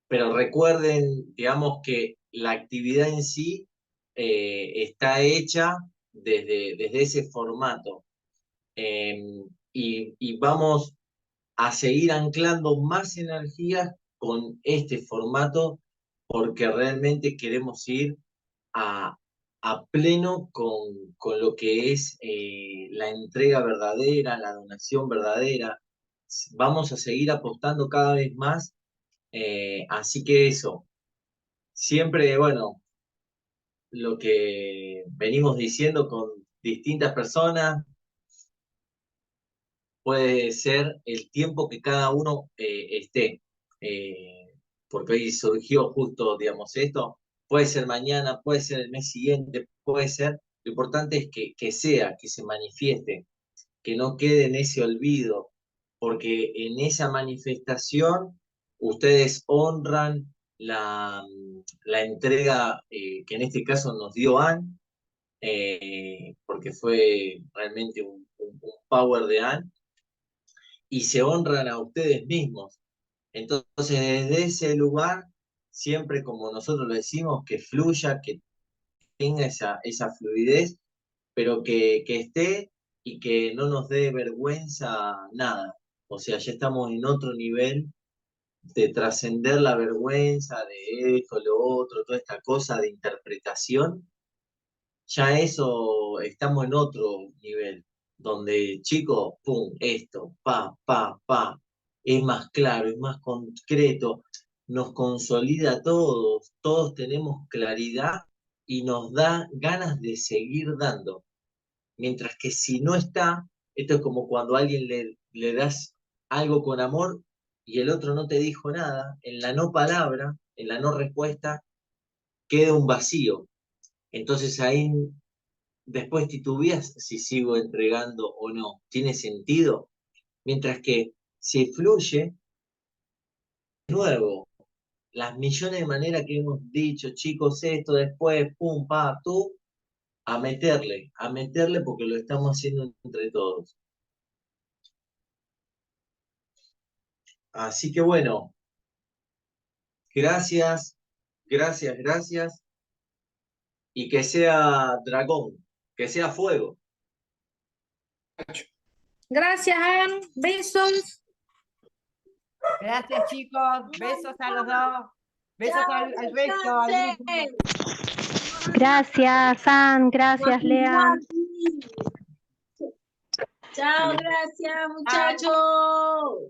pero recuerden, digamos, que la actividad en sí está hecha desde ese formato. Y vamos a seguir anclando más energías con este formato porque realmente queremos ir a, a pleno con lo que es la entrega verdadera, la donación verdadera. Vamos a seguir apostando cada vez más, así que eso, siempre, bueno, lo que venimos diciendo con distintas personas, puede ser el tiempo que cada uno esté. Porque hoy surgió justo, digamos, esto. Puede ser mañana, puede ser el mes siguiente, puede ser. Lo importante es que sea, que se manifieste, que no quede en ese olvido, porque en esa manifestación ustedes honran la entrega que en este caso nos dio Anne, porque fue realmente un power de Anne y se honran a ustedes mismos. Entonces, desde ese lugar, siempre como nosotros lo decimos, que fluya, que tenga esa fluidez, pero que esté y que no nos dé vergüenza nada. O sea, ya estamos en otro nivel de trascender la vergüenza de esto, lo otro, toda esta cosa de interpretación. Ya eso, estamos en otro nivel, donde chicos, pum, esto, pa, es más claro, es más concreto, nos consolida a todos, todos tenemos claridad y nos da ganas de seguir dando. Mientras que si no está, esto es como cuando a alguien le das algo con amor y el otro no te dijo nada, en la no palabra, en la no respuesta, queda un vacío. Entonces ahí después titubeas si sigo entregando o no. ¿Tiene sentido? Mientras que si fluye, de nuevo, las millones de maneras que hemos dicho, chicos, esto, después, pum, pa, tú, a meterle porque lo estamos haciendo entre todos. Así que bueno, gracias, gracias, gracias. Y que sea dragón, que sea fuego. Gracias, Ann. Besos. Gracias, chicos. Besos a los dos. Besos Chao, al resto, al grupo. descansen. Gracias, Ann. Gracias, Lea. Chao, gracias, muchachos.